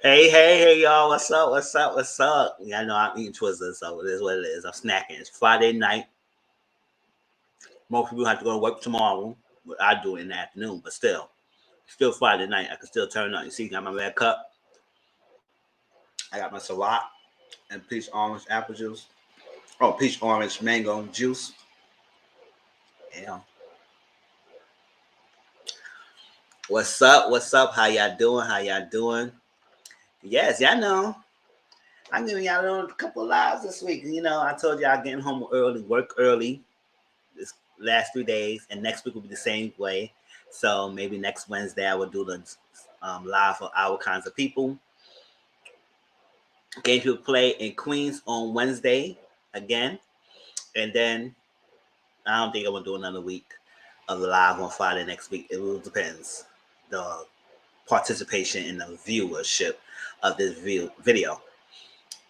Hey, y'all. What's up? Yeah, I know I'm eating Twizzlers, so it is what it is. I'm snacking. It's Friday night. Most people have to go to work tomorrow. But I do it in the afternoon, but still Friday night. I can still turn up. You see, got my red cup. I got my Ciroc and peach orange apple juice. Oh, peach orange mango juice. Yeah. What's up? How y'all doing? Yes, y'all know. I'm giving y'all a couple of lives this week. You know, I told y'all getting home early, work early this last 3 days, and next week will be the same way. So maybe next Wednesday I will do the live for our kinds of people. Game people play in Queens on Wednesday again, and then I don't think I'm gonna do another week of the live on Friday next week. It will depends the participation in the viewership of this video.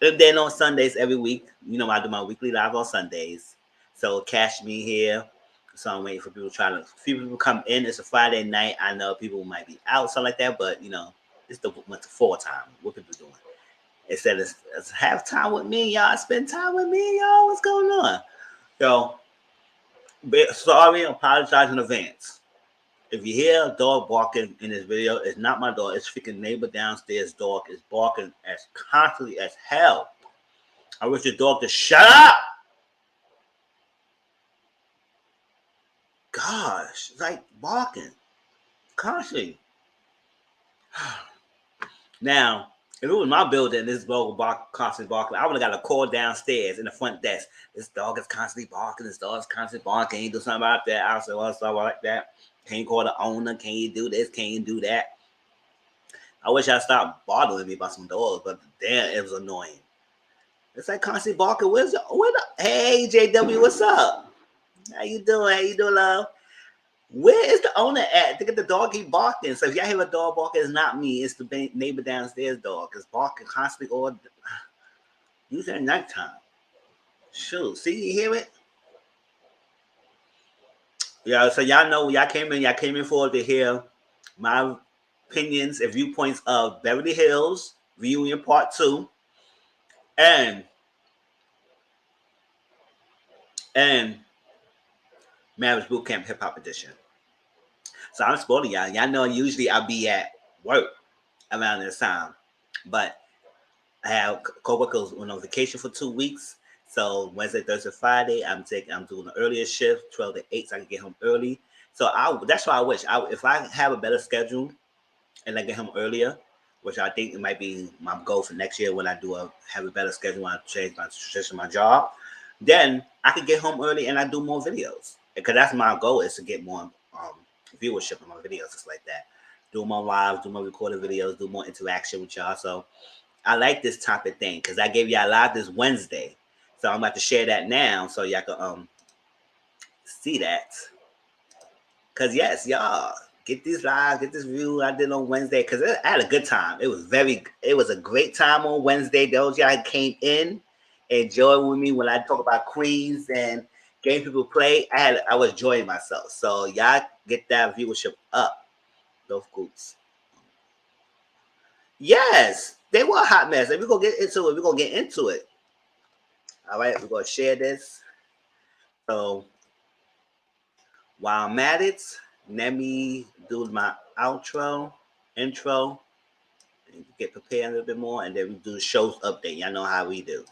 And then on Sundays every week, you know, I do my weekly live on Sundays. So catch me here. So I'm waiting for people to come in. It's a Friday night. I know people might be out, something like that, but you know, it's the fall time. What people doing? It said it's have time with me, y'all. Spend time with me, y'all. What's going on? So, sorry, I apologize in advance. If you hear a dog barking in this video, it's not my dog. It's freaking neighbor downstairs dog. Is barking as constantly as hell. I wish the dog to shut up. Gosh, it's like barking constantly. Now, if it was my building, this dog would constantly barking. I would have got a call downstairs in the front desk. This dog is constantly barking. This dog is constantly barking. Can you do something about that? I said, well, something like that. Can you call the owner? Can you do this? Can you do that? I wish I stopped bothering me about some dogs, but damn, it was annoying. It's like constantly barking. Hey, JW, what's up? How you doing, love? Where is the owner at? Look at the dog keep barking. So if y'all hear a dog barking, it's not me. It's the neighbor downstairs dog. It's barking constantly all usually at nighttime. Shoot, see, you hear it? Yeah, so y'all know y'all came in forward to hear my opinions and viewpoints of Beverly Hills Reunion Part 2 and Marriage Bootcamp Hip Hop Edition. So I'm spoiling y'all. Y'all know usually I'll be at work around this time, but I have coworkers on vacation for 2 weeks. So Wednesday, Thursday, Friday, I'm doing an earlier shift, 12 to 8, so I can get home early. So that's why I wish if I have a better schedule and I get home earlier, which I think it might be my goal for next year when I have a better schedule when I transition my job, then I could get home early and I do more videos. Because that's my goal, is to get more viewership on my videos, just like that. Do more lives, do more recorded videos, do more interaction with y'all. So I like this type of thing because I gave y'all live this Wednesday. So I'm about to share that now so y'all can see that. Because yes, y'all, get these lives, get this view I did on Wednesday because I had a good time. It was a great time on Wednesday. Those y'all came in, enjoyed with me when I talk about Queens and game people play. I was enjoying myself. So y'all get that viewership up. Those groups. Yes, they were a hot mess. And we're gonna get into it. All right, we're gonna share this. So while I'm at it, let me do my intro, and get prepared a little bit more, and then we do the show's update. Y'all know how we do.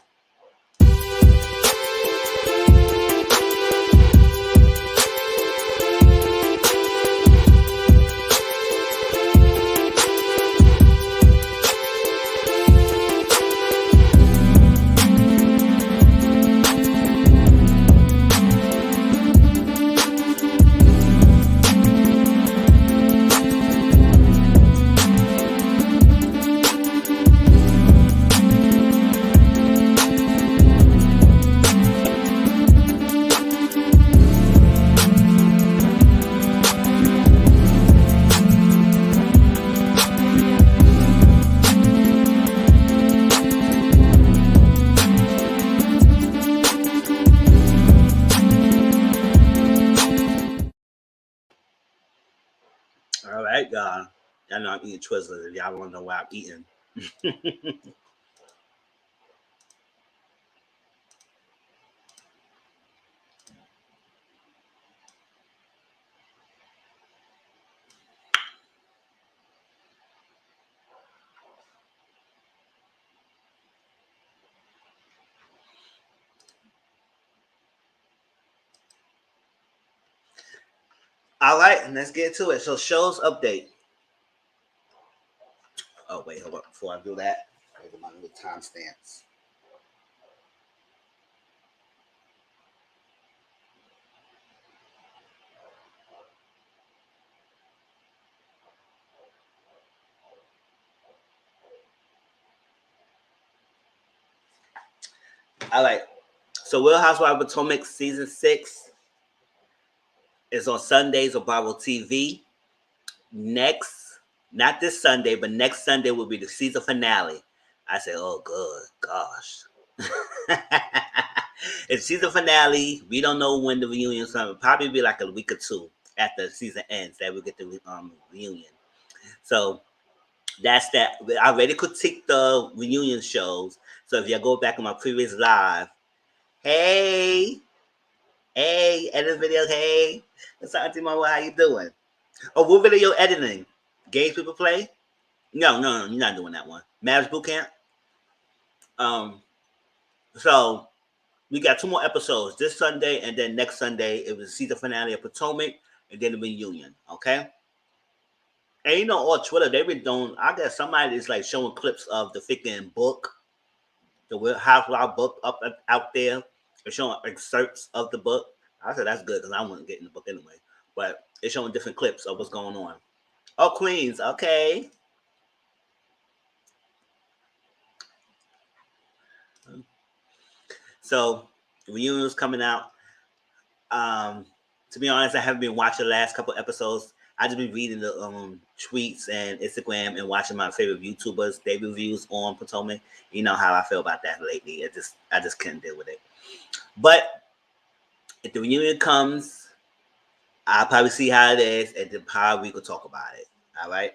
All right, y'all. Y'all know I'm eating Twizzlers. If y'all want to know what I'm eating, All right, and let's get to it. So shows update. Oh wait, hold up. Before I do that, I get my little timestamps. All right. So Real Housewives of Potomac season 6 is on Sundays on Bravo TV. Next, not this Sunday, but next Sunday will be the season finale. I said, oh, good gosh. It's season finale. We don't know when the reunion is coming. Probably be like a week or two after the season ends that we get the reunion. So that's that. I already critiqued the reunion shows. So if you go back on my previous live, hey, edit video, hey, what's up, Auntie Mama? How you doing? Oh, what video editing? Games people play? No, you're not doing that one. Marriage Bootcamp. So we got 2 more episodes this Sunday, and then next Sunday it was the season finale of Potomac, and then the reunion. Okay. And you know, on Twitter they've been doing. I guess somebody is like showing clips of the freaking book, the Housewives book up out there. They're showing excerpts of the book. I said that's good because I wasn't getting the book anyway. But it's showing different clips of what's going on. Oh, Queens, okay. So the reunion is coming out. To be honest, I haven't been watching the last couple episodes. I just been reading the tweets and Instagram and watching my favorite YouTubers, their reviews on Potomac. You know how I feel about that lately. I just couldn't deal with it. But if the reunion comes, I'll probably see how it is, and then probably we could talk about it. All right.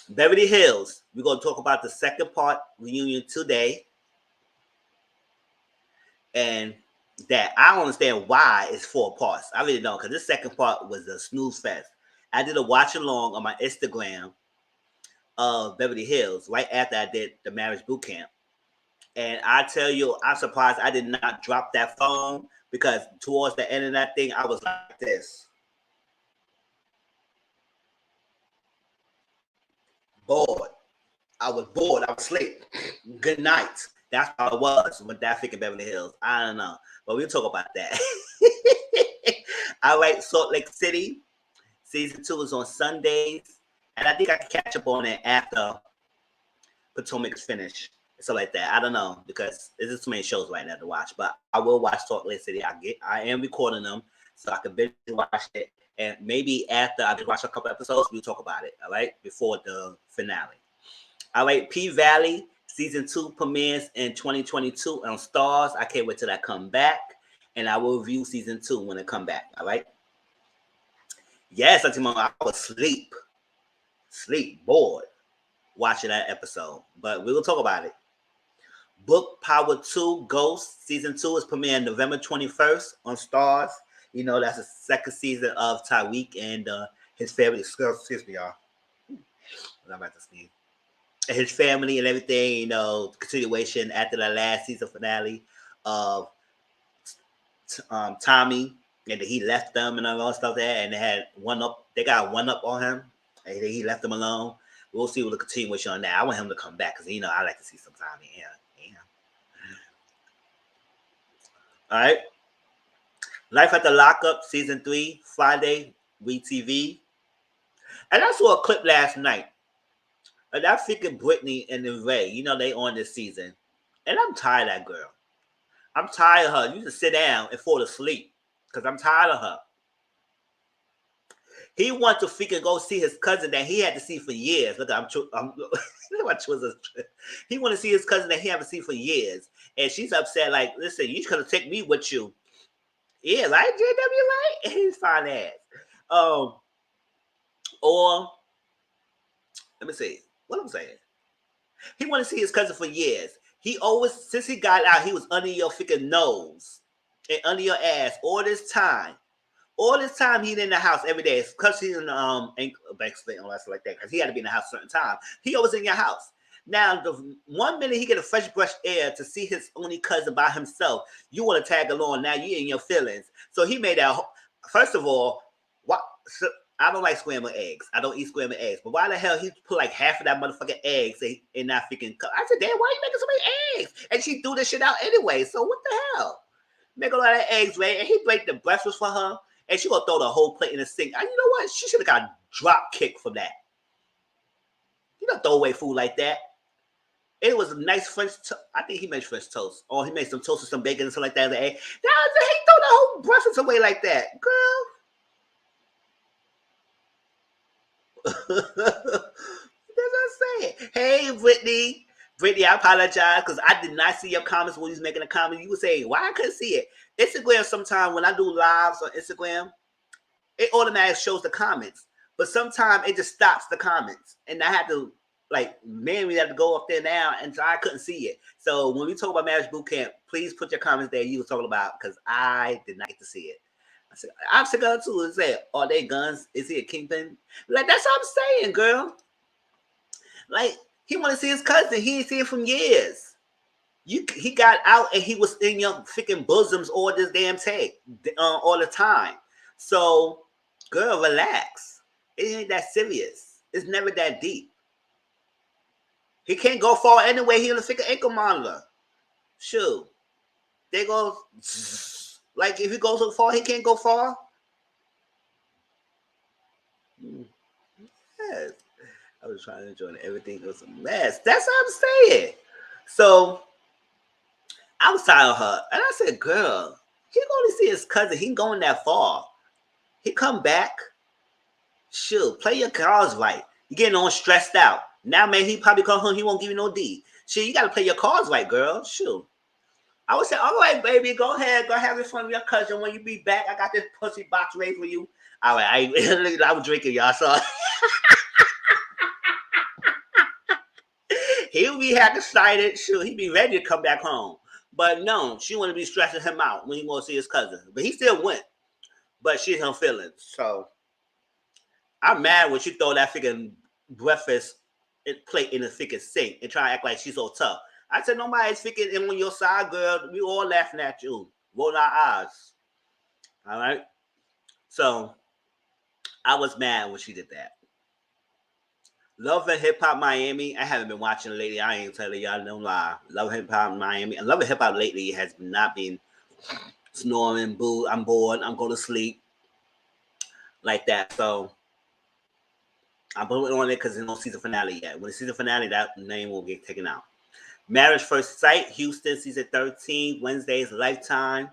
Beverly Hills. We're gonna talk about the second part reunion today. And that I don't understand why it's 4 parts. I really don't, because this second part was a snooze fest. I did a watch along on my Instagram of Beverly Hills right after I did the marriage boot camp. And I tell you, I'm surprised I did not drop that phone, because towards the end of that thing, I was like this. Bored. I was bored. I was asleep. Good night. That's how it was with that freaking Beverly Hills. I don't know. But we'll talk about that. All right, Salt Lake City. Season 2 is on Sundays. And I think I can catch up on it after Potomac's finished. So like that. I don't know, because there's just too many shows right now to watch. But I will watch Salt Lake City. I am recording them so I can binge watch it. And maybe after I watch a couple episodes, we'll talk about it. All right, before the finale. All right, P Valley season 2 premieres in 2022 on Stars. I can't wait till that come back, and I will review season 2 when it come back. All right. Yes, I was sleep, bored watching that episode, but we will talk about it. Book Power 2 Ghost season 2 is premiering November 21st on Stars. You know, that's the second season of Tyreek and his family. Excuse me, y'all. I'm about to sneeze. His family and everything, you know, continuation after the last season finale of Tommy, and he left them and all that stuff there, and they got one up on him, and he left them alone. We'll see what the continuation on that. I want him to come back, because, you know, I like to see some Tommy. Yeah. All right. Life at the Lockup season 3, Friday, WeTV. And I saw a clip last night. And that freaking Brittany and the Ray, you know, they on this season. And I'm tired of that girl. I'm tired of her. You just sit down and fall asleep, because I'm tired of her. He wants to freaking go see his cousin that he had to see for years. Look, he want to see his cousin that he haven't seen for years. And she's upset, like, listen, you could have taken me with you. Yeah, right, JW, right? And he's fine ass. Or let me see. What I'm saying? He wanted to see his cousin for years. He always, since he got out, he was under your freaking nose and under your ass all this time. All this time he in the house every day. It's because he's in bank state and all that stuff like that. Because he had to be in the house a certain time. He always in your house. Now, the 1 minute he get a fresh brush air to see his only cousin by himself, you want to tag along. Now you in your feelings. So he made that. First of all, what? So, I don't like scrambled eggs. I don't eat scrambled eggs. But why the hell he put like half of that motherfucking eggs in that freaking cup? I said, damn, why are you making so many eggs? And she threw this shit out anyway. So what the hell? Make a lot of eggs, right? And he break the breakfast for her. And she gonna throw the whole plate in the sink. And you know what? She should have got a drop kick from that. You don't throw away food like that. It was a nice French toast. I think he made French toast. Or he made some toast with some bacon and stuff like that. He throw the whole breakfast away like that. Girl. That's what I'm saying. Hey, Brittany. Brittany, I apologize because I did not see your comments when you was making a comment. You were saying, why I couldn't see it? Instagram, sometimes when I do lives on Instagram, it automatically shows the comments. But sometimes it just stops the comments. And I had to, we have to go up there now, and so I couldn't see it. So when we talk about Marriage Bootcamp, please put your comments there you were talking about because I did not get to see it. I said, I'm sick of it too. It said, are they guns? Is he a kingpin? Like, that's what I'm saying, girl. Like, he want to see his cousin. He ain't seen him from years. He got out and he was in your freaking bosoms all this damn tape, all the time. So, girl, relax. It ain't that serious. It's never that deep. He can't go far anyway. He on a freaking ankle monitor. Shoot. They go, like, if he goes so far, he can't go far. Yes. I was trying to enjoy everything. It was a mess. That's what I'm saying. So, I was tired of her. And I said, girl, he can only see his cousin. He ain't going that far. He come back. Shoot, play your cards right. You getting all stressed out. Now, man, he probably come home. He won't give you no D. Shit, you got to play your cards right, girl. Shoot. I would say, all right, baby, go ahead. Go have fun with your cousin. When you be back, I got this pussy box ready for you. All right, I was drinking, y'all. So he'll be half excited. Shoot, he'll be ready to come back home. But no, she want to be stressing him out when he want to see his cousin. But he still went. But she's her feelings. So I'm mad when she throw that freaking breakfast plate in the freaking sink and try to act like she's so tough. I said, nobody's freaking on your side, girl. We all laughing at you. Roll our eyes. All right? So I was mad when she did that. Love and Hip Hop Miami. I haven't been watching lately. I ain't telling y'all no lie. Love and Hip Hop Miami. And Love and Hip Hop lately has not been snoring, boo. I'm bored. I'm going to sleep. Like that. So I'm putting on it because there's no season finale yet. When the season finale, that name will get taken out. Marriage First Sight, Houston, season 13, Wednesdays, Lifetime.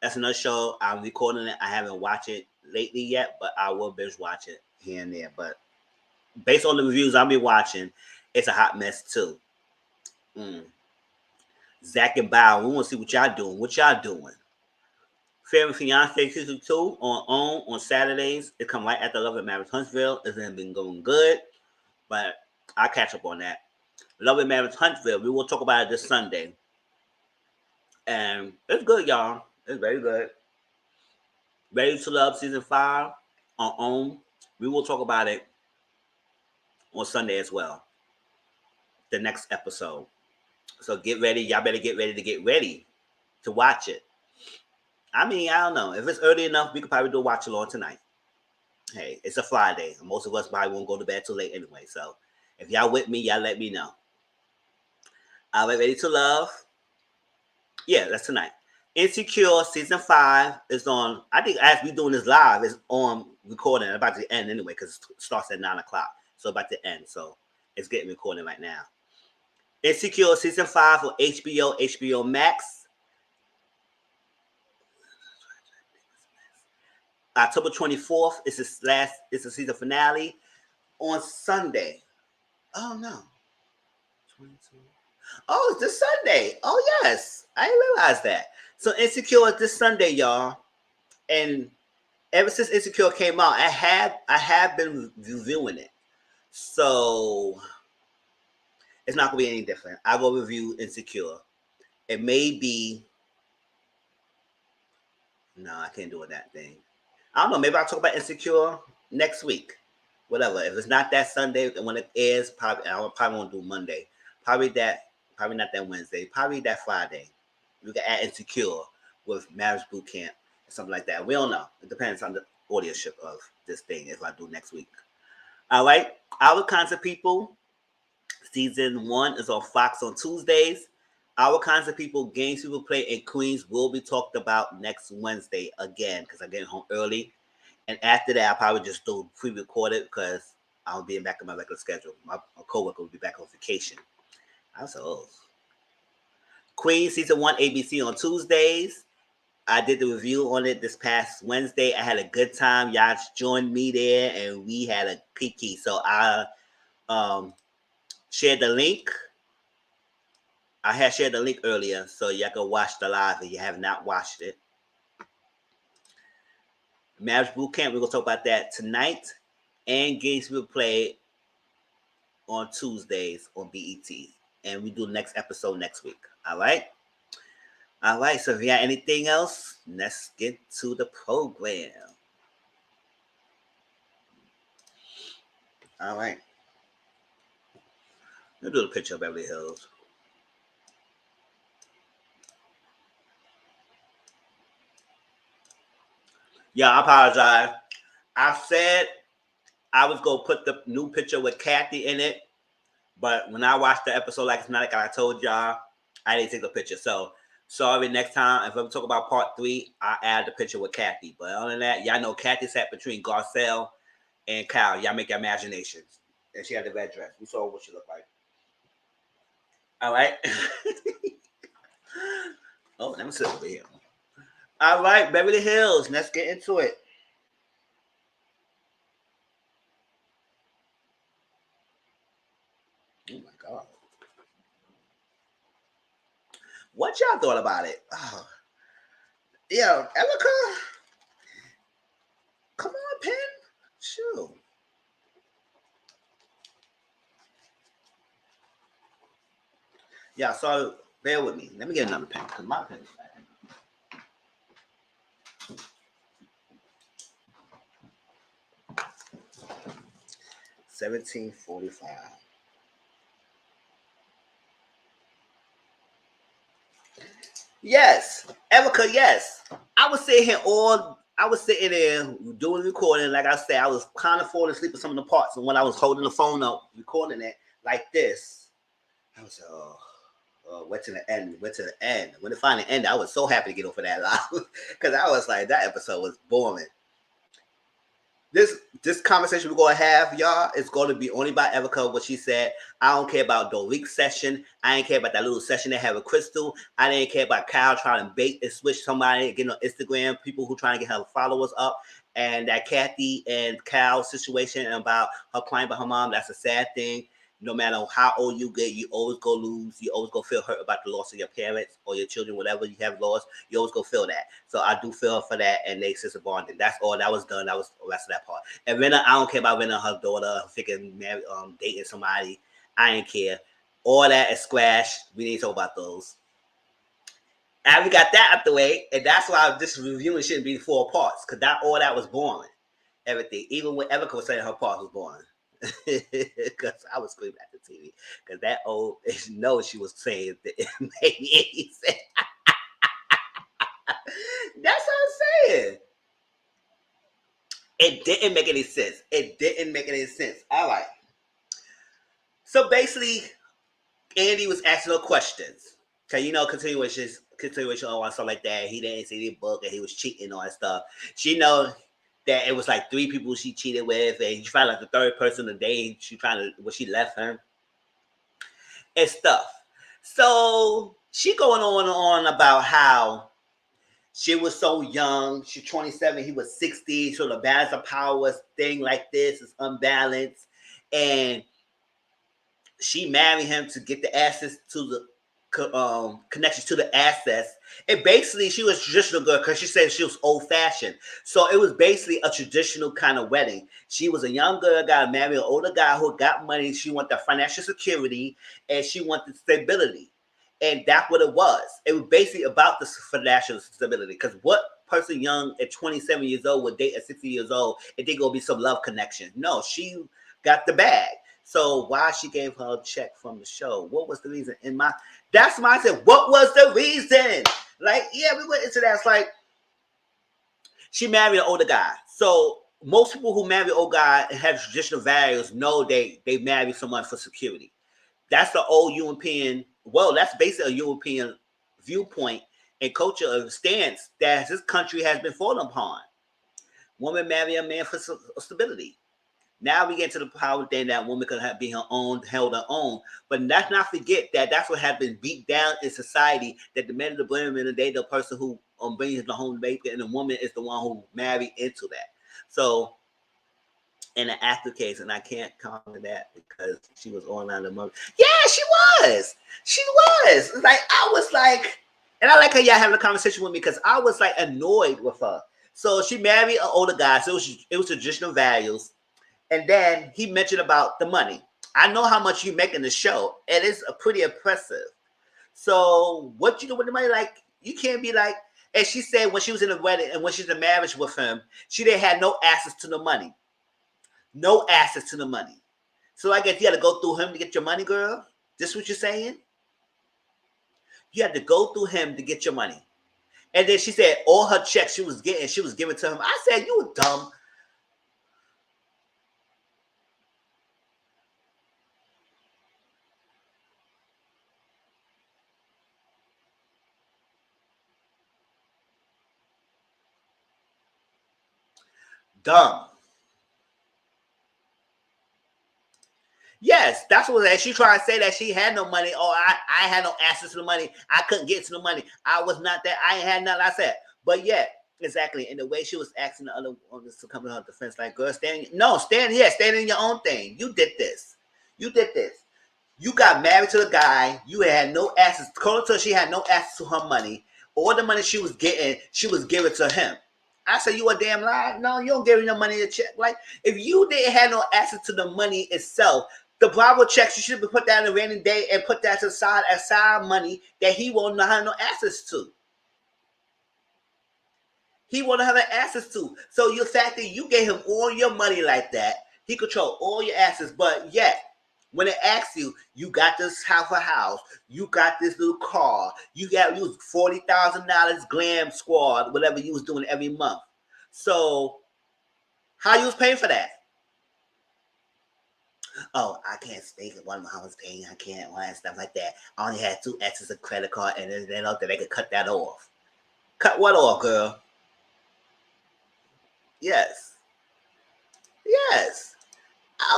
That's another show. I'm recording it. I haven't watched it lately yet, but I will binge watch it here and there. But based on the reviews I'll be watching, it's a hot mess too. Zach and Bow, we want to see what y'all doing. What y'all doing? Fair and Fiance season 2 on Saturdays. It come right after Love and Marriage Huntsville. It's been going good, but I'll catch up on that. Love and Marriage Huntsville. We will talk about it this Sunday. And it's good, y'all. It's very good. Ready to Love season 5 on OWN. We will talk about it on Sunday as well. The next episode. So get ready. Y'all better get ready to watch it. I mean, I don't know. If it's early enough, we could probably do a watch along tonight. Hey, it's a Friday. Most of us probably won't go to bed too late anyway. So if y'all with me, y'all let me know. All right, Ready to Love. Yeah, that's tonight. Insecure season 5 is on. I think as we doing this live, it's on recording. It's about to end anyway because it starts at 9 o'clock. So about to end. So it's getting recorded right now. Insecure season 5 for HBO Max. October 24th is the season finale on Sunday. Oh no. 22. Oh, it's this Sunday. Oh yes. I didn't realize that. So Insecure is this Sunday, y'all. And ever since Insecure came out, I have been reviewing it. So it's not gonna be any different. I will review Insecure. It may be. No, I can't do it that thing. I don't know. Maybe I'll talk about Insecure next week. Whatever. If it's not that Sunday, when it airs, probably I probably won't do Monday. Probably not that Wednesday. Probably that Friday. We can add Insecure with Marriage Bootcamp or something like that. We don't know. It depends on the audioship of this thing if I do next week. All right. Our Kinds of People, season 1 is on Fox on Tuesdays. Our Kinds of People, games people play in Queens will be talked about next Wednesday again because I'm getting home early. And after that, I'll probably just do pre-recorded because I'll be back in my regular schedule. My coworker will be back on vacation. I was old. Queen season 1 ABC on Tuesdays. I did the review on it this past Wednesday. I had a good time. Y'all joined me there, and we had a kiki. So I shared the link. I had shared the link earlier, so y'all can watch the live if you have not watched it. Marriage Bootcamp, we're going to talk about that tonight. And games we'll play on Tuesdays on BET. And we do the next episode next week. All right? All right, so if you have anything else, let's get to the program. All right. Let's do a picture of Beverly Hills. Yeah, I apologize. I said I was going to put the new picture with Kathy in it, but when I watched the episode, like I told y'all, I didn't take the picture. So, sorry, next time, if I'm talking about part 3, I'll add the picture with Kathy. But other than that, y'all know Kathy sat between Garcelle and Kyle. Y'all make your imaginations. And she had the red dress. We saw what she looked like. All right. Oh, let me sit over here. All right, Beverly Hills. Let's get into it. Oh, my God. What y'all thought about it? Oh. Yo, Erica? Come on, Pen. Shoot. Yeah, so bear with me. Let me get another pen because my pen is bad. $17.45. Yes, Erica. Yes, I was sitting there doing recording. Like I said, I was kind of falling asleep with some of the parts, and when I was holding the phone up, recording it like this, I was went to the end. When it finally ended, I was so happy to get over that live because I was like, that episode was boring. This conversation we're gonna have, y'all, is going to be only about Erica, what she said. I don't care about Doric's session. I didn't care about that little session they had with Crystal. I didn't care about Kyle trying to bait and switch somebody, getting on Instagram, people who trying to get her followers up, and that Kathy and Kyle situation about her crying about her mom. That's a sad thing. No matter how old you get, you always go lose. You always go feel hurt about the loss of your parents or your children, whatever you have lost. You always go feel that. So I do feel for that, and they sister bonding. That's all. That was done. That was the rest of that part. And Rena, I don't care about Rena, her daughter, freaking married, dating somebody. I ain't care. All that is squash. We need to talk about those. And we got that out the way, and that's why this reviewing shouldn't be 4 parts, because all that was boring. Everything, even when Erica was saying her part was boring. Because I was screaming at the TV. Because that old no, she was saying that it made any sense. That's what I'm saying. It didn't make any sense. All right. So basically, Andy was asking her questions. Because, continuation on stuff like that. He didn't see the book and he was cheating on stuff. She know that it was like 3 people she cheated with, and she found like the 3rd person the day she left him and stuff. So she going on about how she was so young. She's 27, he was 60. So the balance of power thing like this is unbalanced, and she married him to get the access to the connections to the assets. And basically, she was a traditional girl because she said she was old-fashioned. So it was basically a traditional kind of wedding. She was a young girl, got married an older guy who got money. She wanted financial security and she wanted stability. And that's what it was. It was basically about the financial stability. Because what person young at 27 years old would date at 60 years old if they gonna be some love connection? No, she got the bag. So why she gave her a check from the show? What was the reason? That's my mindset. What was the reason? Like, yeah, we went into that. It's like she married an older guy. So most people who marry an old guy and have traditional values know they marry someone for security. That's the old European. Well, that's basically a European viewpoint and culture of stance that this country has been fallen upon. Woman marry a man for stability. Now we get to the power thing that woman could have be her own, held her own. But let's not forget that that's what has been beat down in society, that the men of the women, and they the person who brings the home baby, and the woman is the one who married into that. So in the actor case, and I can't comment that because she was online the mother. Yeah, she was. She was. Like, I was like, and I like how y'all having a conversation with me because I was like annoyed with her. So she married an older guy. So it was traditional values. And then he mentioned about the money. I know how much you make in the show, and it's pretty impressive. So what you do with the money? Like, you can't be like, and she said when she was in the wedding and when she's in marriage with him, she didn't have no access to the money. No access to the money. So I guess you had to go through him to get your money, girl? This what you're saying? You had to go through him to get your money. And then she said all her checks she was giving to him. I said, you were dumb. Dumb. Yes, that's what she tried to say, that she had no money. Oh, I had no access to the money. I couldn't get to the money. I was not that. I ain't had nothing. I said, but yet, exactly. And the way she was asking the other owners to come to her defense, like, girl, stand in your own thing. You did this. You did this. You got married to the guy. You had no access. According to her, she had no access to her money. All the money she was getting, she was giving to him. I said, you a damn lie. No, you don't give me no money to check. Like, if you didn't have no access to the money itself, the Bravo checks, you should have put that in a rainy day and put that to the side as side money that he won't have no access to. He won't have access to. So the fact that you gave him all your money like that, he controlled all your assets, but yet, when it asks you, you got this house, you got this little car, you was $40,000 glam squad, whatever you was doing every month. So how you was paying for that? Oh, I can't speak at one I was paying. I can't, all that stuff like that. I only had 2 access to credit card, and then they could cut that off. Cut what off, girl? Yes. Yes. I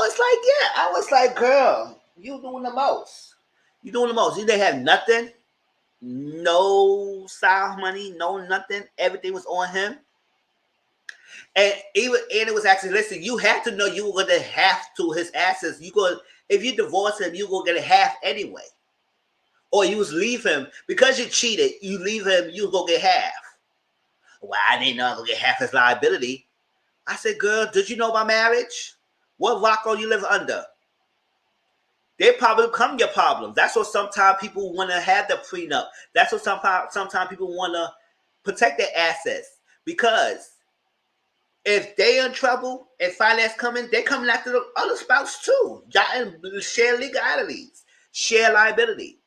was like, girl, you doing the most. You doing the most. You didn't have nothing. No side money, no nothing. Everything was on him. And it was actually, listen, you have to know you were gonna have to his assets. If you divorce him, you gonna get a half anyway. Or you was leave him because you cheated, you leave him, you gonna get half. Well, I didn't know I was gonna get half his liability. I said, girl, did you know about marriage? What rock are you living under? They probably become your problem. That's what sometimes people want to have the prenup. That's what sometimes people want to protect their assets. Because if they in trouble and finance coming, they coming after the other spouse too. Y'all share legalities, share liability.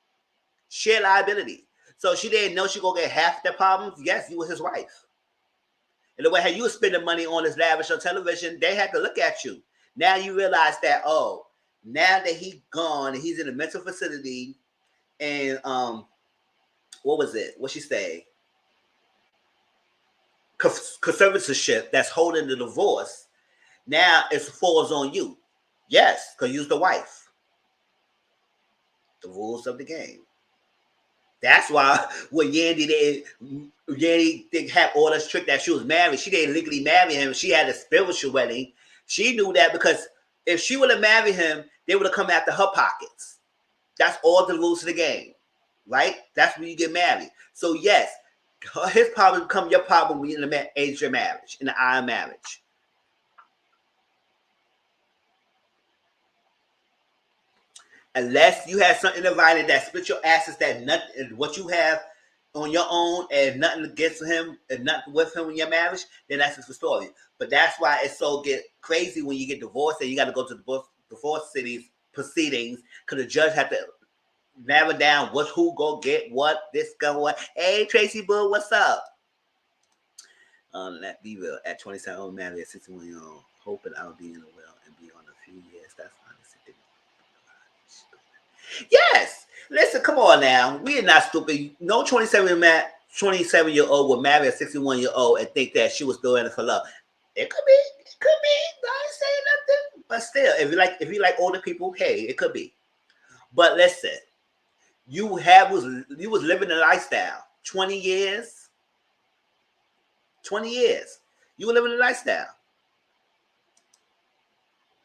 So she didn't know she gonna get half the problems. Yes, you were his wife. And the way how you were spending money on this lavish on television, they had to look at you. Now you realize that, oh, now that he's gone and he's in a mental facility, and what was it? What she say? Conservatorship that's holding the divorce. Now it falls on you. Yes, because you're the wife. The rules of the game. That's why when Yandy didn't have all this trick that she was married, she didn't legally marry him. She had a spiritual wedding. She knew that because if she would have married him, they would have come after her pockets. That's all the rules of the game. right? That's when you get married. So yes, his problem become your problem when you're in the age of your marriage, in the eye of marriage. Unless you have something in writing that split your assets, that nothing, what you have on your own and nothing against him and nothing with him in your marriage, then that's just a story. But that's why it's so get crazy when you get divorced and you got to go to the divorce cities proceedings because the judge had to narrow down who go get what, this go what. Hey Tracy Boo, what's up? Let be real. At 27, I'm married at 61 years old, hoping I'll be in a will and be on a few years. That's honestly. Yes. Listen, come on now. We are not stupid. No 27-year-old will marry a 61-year-old and think that she was doing it for love. It could be. It could be. I ain't saying nothing. But still, if you like older people, hey, it could be. But listen, you was living a lifestyle. 20 years. 20 years. You were living a lifestyle.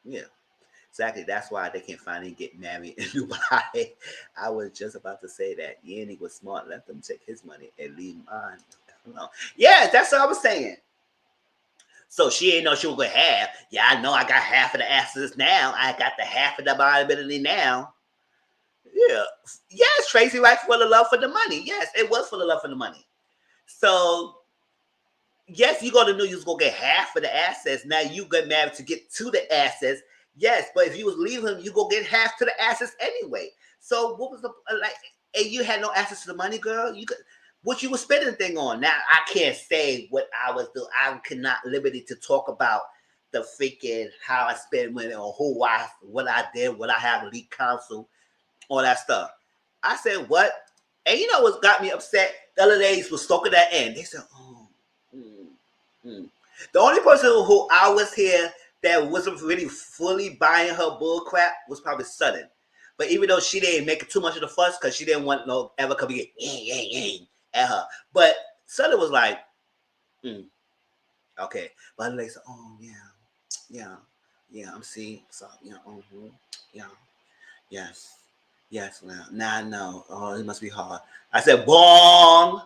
Yeah. Exactly. That's why they can finally get married in Dubai. I was just about to say that. Yannick was smart. Let them take his money and leave mine. No. Yeah, that's what I was saying. So she ain't know she was going to have. Yeah, I know I got half of the assets now. I got the half of the liability now. Yeah. Yes, Tracy, right, for the love for the money. Yes, it was for the love for the money. So, yes, you go to New York, you're going to get half of the assets. Now you get married to get to the assets. Yes, but if you was leaving him, you go get half to the assets anyway. So what was the like? And you had no access to the money, girl. You could, what you was spending the thing on. Now I can't say what I was doing. I cannot liberty to talk about the freaking how I spent money or what I did, what I had lead counsel, all that stuff. I said what, and you know what got me upset? The other ladies was stuck at that end. They said, "Oh, The only person who I was here that wasn't really fully buying her bull crap was probably Sudden. But even though she didn't make too much of the fuss because she didn't want no ever come get at her. But Sudden was like, okay. But they said, oh yeah, I'm seeing. So yes. Now I know. Oh, it must be hard. I said, bong.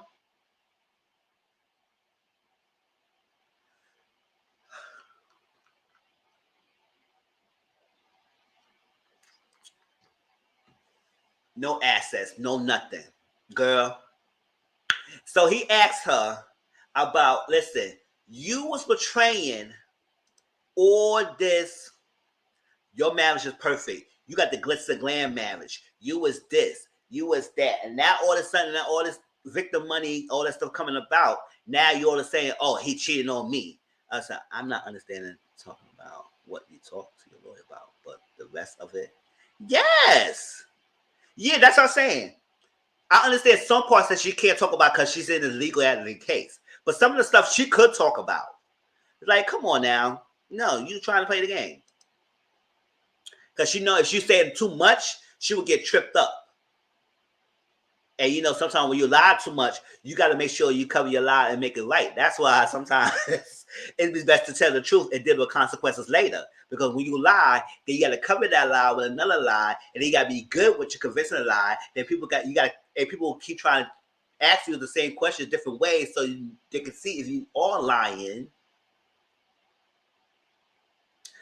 No assets, no nothing. Girl. So he asked her about, listen, you was portraying all this, your marriage is perfect. You got the glitz and glam marriage. You was this, you was that. And now all of a sudden, now all this victim money, all that stuff coming about, now you're all saying, oh, he cheated on me. I said, I'm not understanding talking about what you talked to your lawyer about, but the rest of it, yes. Yeah, that's what I'm saying. I understand some parts that she can't talk about because she's in the legal advocate case. But some of the stuff she could talk about. Like, come on now. No, you trying to play the game. Because she know if she said too much, she would get tripped up. And you know, sometimes when you lie too much, you got to make sure you cover your lie and make it right. That's why sometimes it's best to tell the truth and deal with consequences later. Because when you lie, then you got to cover that lie with another lie, and then you got to be good with your convincing a lie. Then people will keep trying to ask you the same questions different ways, so they can see if you are lying.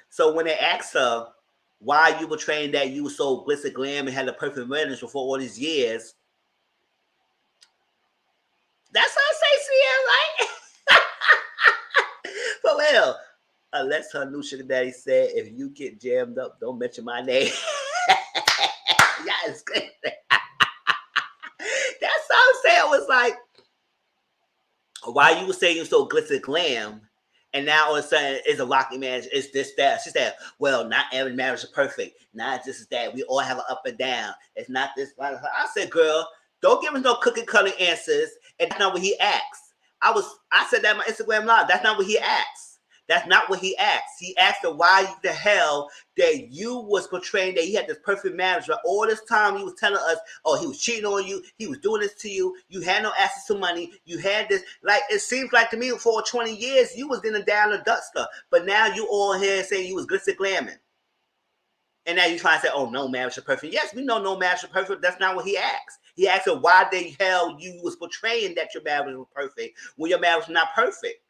So when they asked her why you were trained that you were so bliss and glam and had a perfect marriage for all these years. That's what I say, CM, right? For real. Unless her new sugar daddy said, if you get jammed up, don't mention my name. Yes. That's what I'm saying. It was like, why you were saying you're so glitz and glam, and now all of a sudden it's a rocky marriage, it's this, that. She said, well, not every marriage is perfect. Not this is that. We all have an up and down. It's not this. I said, girl, don't give us no cookie cutter answers. And that's not what he asked. I said that in my Instagram live. That's not what he asked. That's not what he asked. He asked her why the hell that you was portraying that he had this perfect marriage, but all this time he was telling us, oh, he was cheating on you, he was doing this to you, you had no access to money, you had this. Like, it seems like to me for 20 years you was in a down and duster, but now you all here saying you was glitz and glamming. And now you trying to say, oh, no marriage is perfect. Yes, we know no marriage is perfect. That's not what he asked. He asked her why the hell you was portraying that your marriage was perfect when your marriage was not perfect.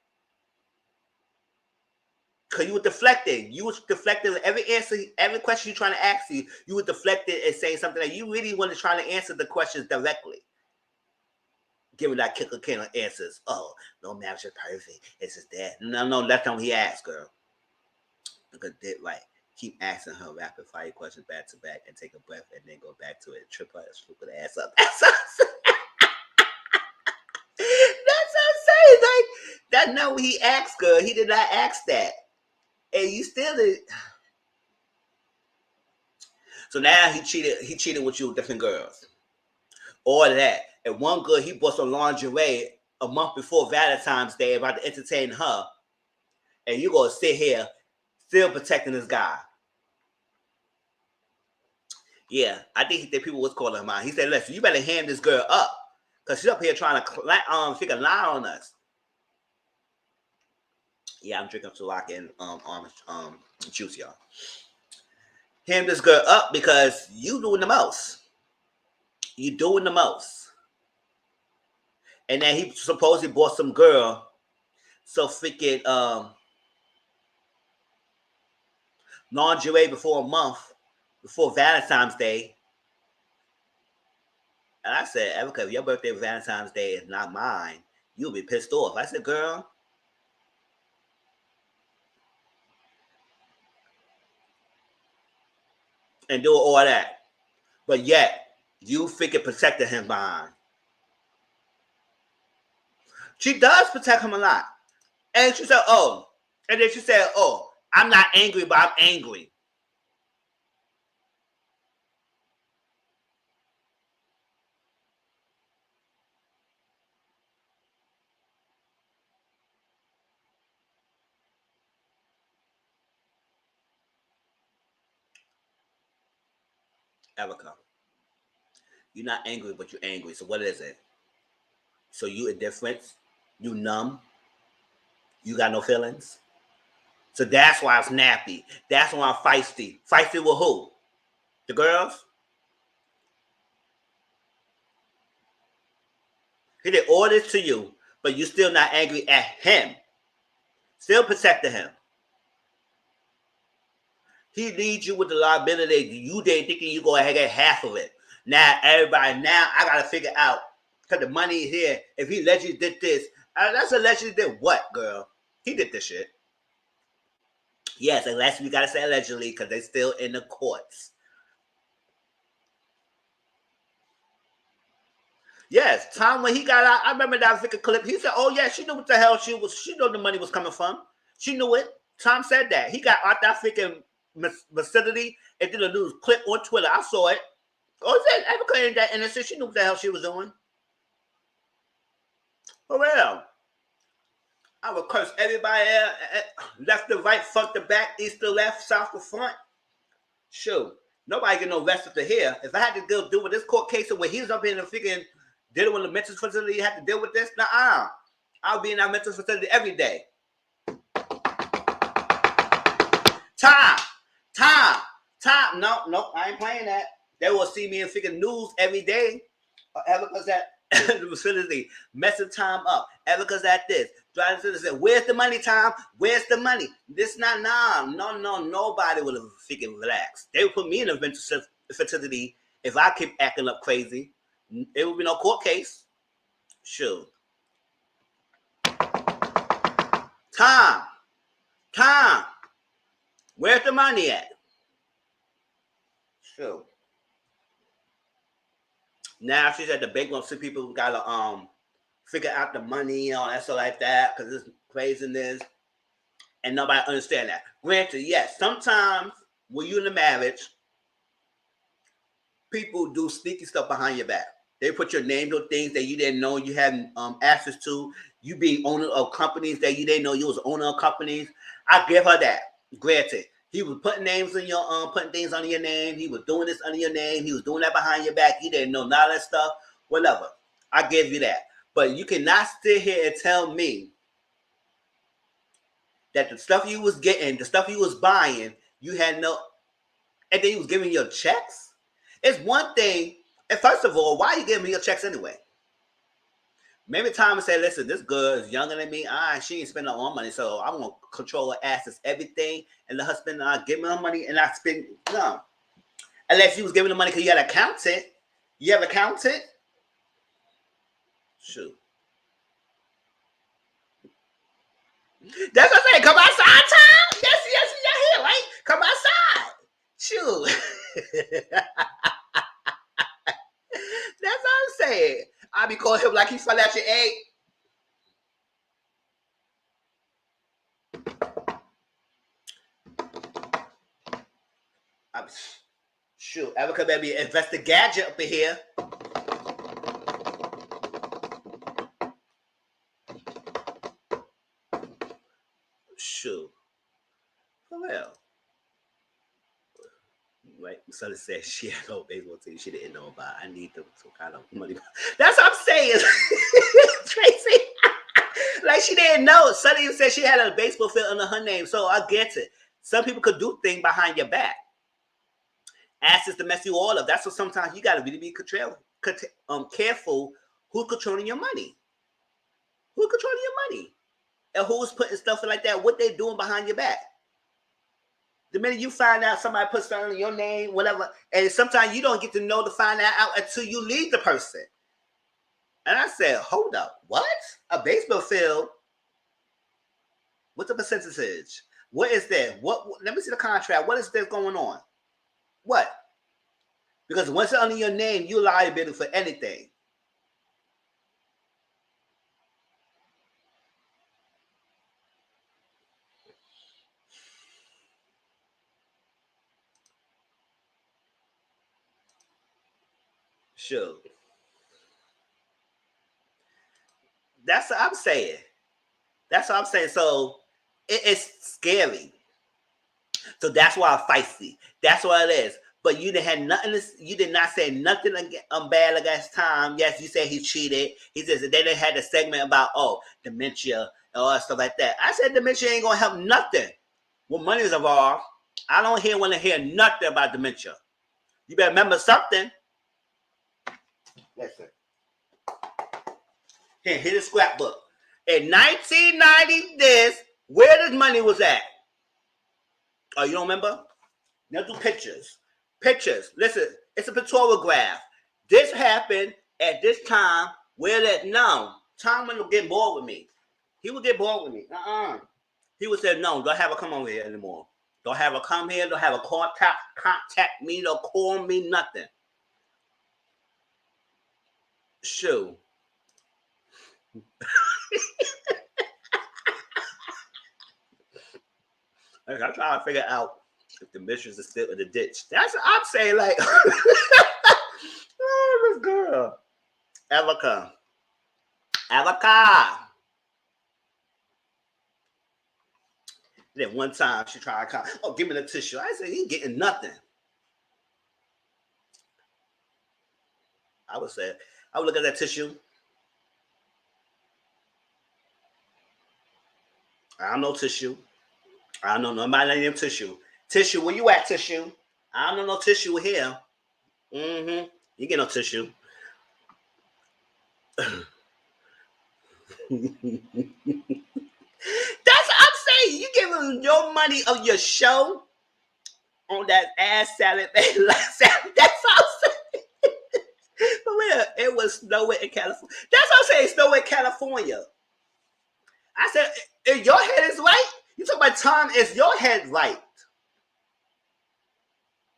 Because you were deflecting. You was deflecting every answer, every question you're trying to ask you were deflecting and saying something that you really want to try to answer the questions directly. Giving that kicker kind of answers. Oh, no marriage is perfect. It's just that. No, that's not what he asked, girl. Look at that, right. Keep asking her rapid fire questions back to back and take a breath and then go back to it. Trip her stupid ass up. That's what I'm saying. Like, that's not what he asked, girl. He did not ask that. And you still did. So now he cheated with you with different girls. All of that. And one girl, he bought some lingerie a month before Valentine's Day about to entertain her. And you gonna sit here still protecting this guy. Yeah, I think that people was calling him out. He said, listen, you better hand this girl up. Because she's up here trying to figure a lie on us. Yeah, I'm drinking Tulaka and orange juice, y'all. Hand this girl up because you doing the most. You doing the most. And then he supposedly bought some girl so freaking lingerie before a month, before Valentine's Day. And I said, Erica, if your birthday Valentine's Day is not mine, you'll be pissed off. I said, girl. And do all that. But yet, you freaking protected him behind. She does protect him a lot. And she said, oh. And then she said, oh, I'm not angry, but I'm angry. Erica, you're not angry, but you're angry. So what is it? So you indifferent? You numb? You got no feelings? So that's why I'm snappy. That's why I'm feisty. Feisty with who? The girls? He did all this to you, but you still not angry at him. Still protecting him. He leads you with the liability. You did thinking you go ahead and get half of it. Now, everybody, now I got to figure out, because the money is here, if he allegedly did this, that's allegedly did what, girl? He did this shit. Yes, unless we got to say allegedly, because they're still in the courts. Yes, Tom, when he got out, I remember that freaking clip. He said, oh, yeah, she knew what the hell she knew the money was coming from. She knew it. Tom said that. He got out that freaking vicinity and did a news clip on Twitter. I saw it. Oh, is that Africa ain't that innocent? She knew what the hell she was doing. For real. I would curse everybody left to right, front to back, east to left, south to front. Shoot. Nobody get no rest up to here. If I had to deal with this court case where he's up in the freaking dealing with the mental facility, had to deal with this, I'll be in that mental facility every day. Time. No, I ain't playing that. They will see me in freaking news every day. Ever because that the facility messing time up. Ever because that this. Trying to say, where's the money, Tom? Where's the money? This not no. Nobody would have freaking relaxed. They would put me in a mental facility if I keep acting up crazy. It would be no court case. Sure. Tom. Where's the money at? Sure. Now she said the big ones, see people gotta figure out the money and all that stuff like that because it's craziness, and nobody understand that. Granted, yes, sometimes when you're in a marriage, people do sneaky stuff behind your back. They put your name to things that you didn't know you had access to. You being owner of companies that you didn't know you was owner of companies. I give her that. Granted, he was putting names in your putting things under your name. He was doing this under your name. He was doing that behind your back. You didn't know none of that stuff. Whatever. I give you that. But you cannot sit here and tell me that the stuff you was getting, the stuff you was buying, you had no. And then you was giving your checks? It's one thing. And first of all, why are you giving me your checks anyway? Maybe Thomas said, listen, this girl is younger than me. She ain't spending her own money, so I'm going to control her assets, everything, and let her spend, give me her money, and I spend, no. Unless you was giving the money because you had an accountant. You have an accountant? Shoot. That's what I'm saying. Come outside, Tom. Yes, you're here, right? Come outside. Shoot. That's what I'm saying. I be calling him like he fell out your egg. Shoot, ever come at me invest the gadget up in here. Shoot. For real. Right? So it said she had no baseball team she didn't know about. I need them some kind of money. That's what I'm saying. Tracy. Like she didn't know. Sonny even said she had a baseball field under her name. So I get it. Some people could do things behind your back. Assets to mess you all up. That's what sometimes you gotta really be careful who's controlling your money. Who's controlling your money? And who's putting stuff like that, what they doing behind your back. The minute you find out somebody put something in your name, whatever, and sometimes you don't get to know to find that out until you leave the person. And I said, hold up, what? A baseball field? What's the percentage? What is that? What? Let me see the contract. What is there going on? What? Because once it's under your name, you're liable for anything. Sure. That's what I'm saying. That's what I'm saying. So it's scary. So that's why I'm feisty. That's what it is. But you didn't have nothing. You did not say nothing bad against Tom. Yes, you said he cheated. He says they didn't have a segment about dementia and all that stuff like that. I said dementia ain't gonna help nothing. When money is involved, I don't want to hear nothing about dementia. You better remember something. Listen. Here, here's the scrapbook. In 1990, where this money was at? Oh, you don't remember? Now do pictures. Pictures. Listen, it's a pictorial graph. This happened at this time. Where that? No. Tom would get bored with me. He would get bored with me. He would say, no, don't have her come over here anymore. Don't have her come here. Don't have her contact me. Don't call me, nothing. Shoot. I'm trying to figure out if the mistress is still in the ditch. That's what I'm saying. Like, oh, this girl, Erica. Then one time she tried to come. Give me the tissue. I said, you ain't getting nothing. I would look at that tissue. I don't know tissue. I don't know nobody named tissue. Tissue, where you at, tissue? I don't know no tissue here. You get no tissue. That's what I'm saying. You giving your money of your show on that ass salad. That's what I'm saying. It was snowing in California. That's what I'm saying. Snowing in California. I said, if your head is right, you talk about Tom, is your head right?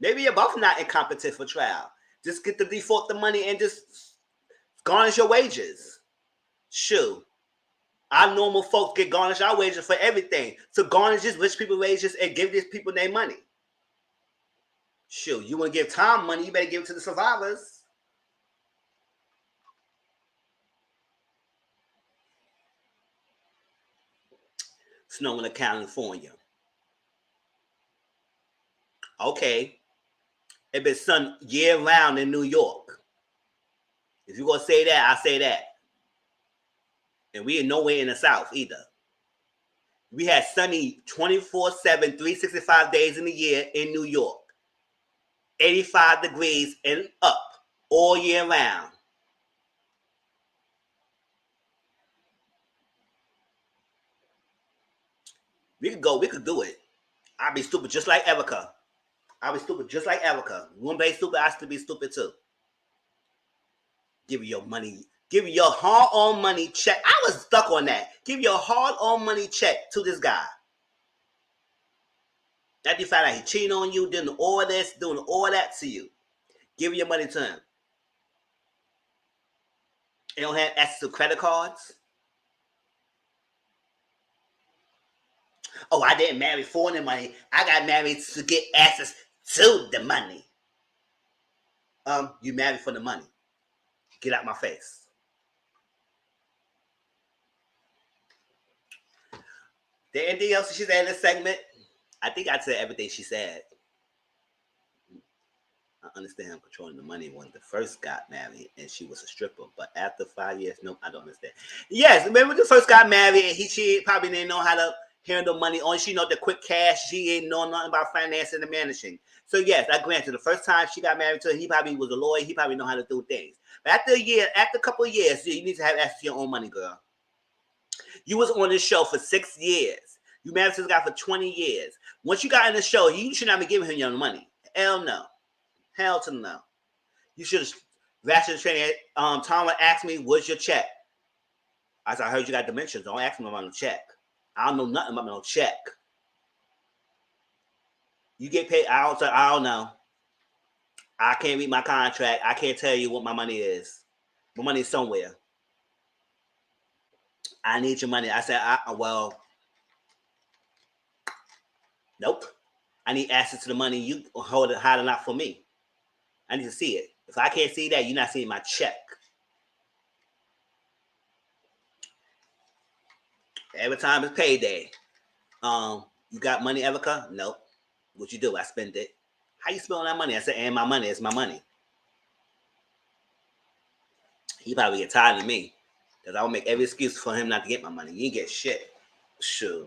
Maybe you're both not incompetent for trial. Just get the default the money and just garnish your wages. Shoot. Our normal folks get garnish our wages for everything. So garnish these rich people wages and give these people their money. Shoot, you want to give Tom money, you better give it to the survivors. Snowing in California. Okay. It been sun year round in New York. If you're going to say that, I say that. And we ain't nowhere in the South either. We had sunny 24/7, 365 days in the year in New York. 85 degrees and up all year round. We could do it. I'd be stupid just like Erica. I'd be stupid just like Erica. One day stupid, I still be stupid too. Give you your money. Give you your hard-earned money check. I was stuck on that. Give your hard-earned money check to this guy. After you find out he cheating on you, doing all this, doing all that to you. Give your money to him. You don't have access to credit cards. Oh, I didn't marry for the money. I got married to get access to the money. You married for the money. Get out my face. There anything else she said in this segment? I think I said everything she said. I understand controlling the money when they first got married and she was a stripper, but after 5 years, no, I don't understand. Yes, remember when they first got married and she probably didn't know how to handle money. Only she know the quick cash. She ain't know nothing about financing and managing. So yes, I granted the first time she got married to him, he probably was a lawyer. He probably know how to do things. But after a couple of years, you need to have access to your own money, girl. You was on this show for 6 years. You married to this guy for 20 years. Once you got in the show, you should not be giving him your money. Hell no. Hell to no. You should have ratcheted the training. Tom asked me, what's your check? I said, I heard you got dimensions. Don't ask me about no check. I don't know nothing about no check. You get paid. I don't know. I can't read my contract. I can't tell you what my money is. My money is somewhere. I need your money. I said, well, nope. I need access to the money. You hold it high enough for me. I need to see it. If I can't see that, you're not seeing my check. Every time it's payday. You got money, Erica? Nope. What you do? I spend it. How you spend that money? I said, and my money. It's my money. He probably get tired of me. Because I will make every excuse for him not to get my money. You ain't get shit. Sure.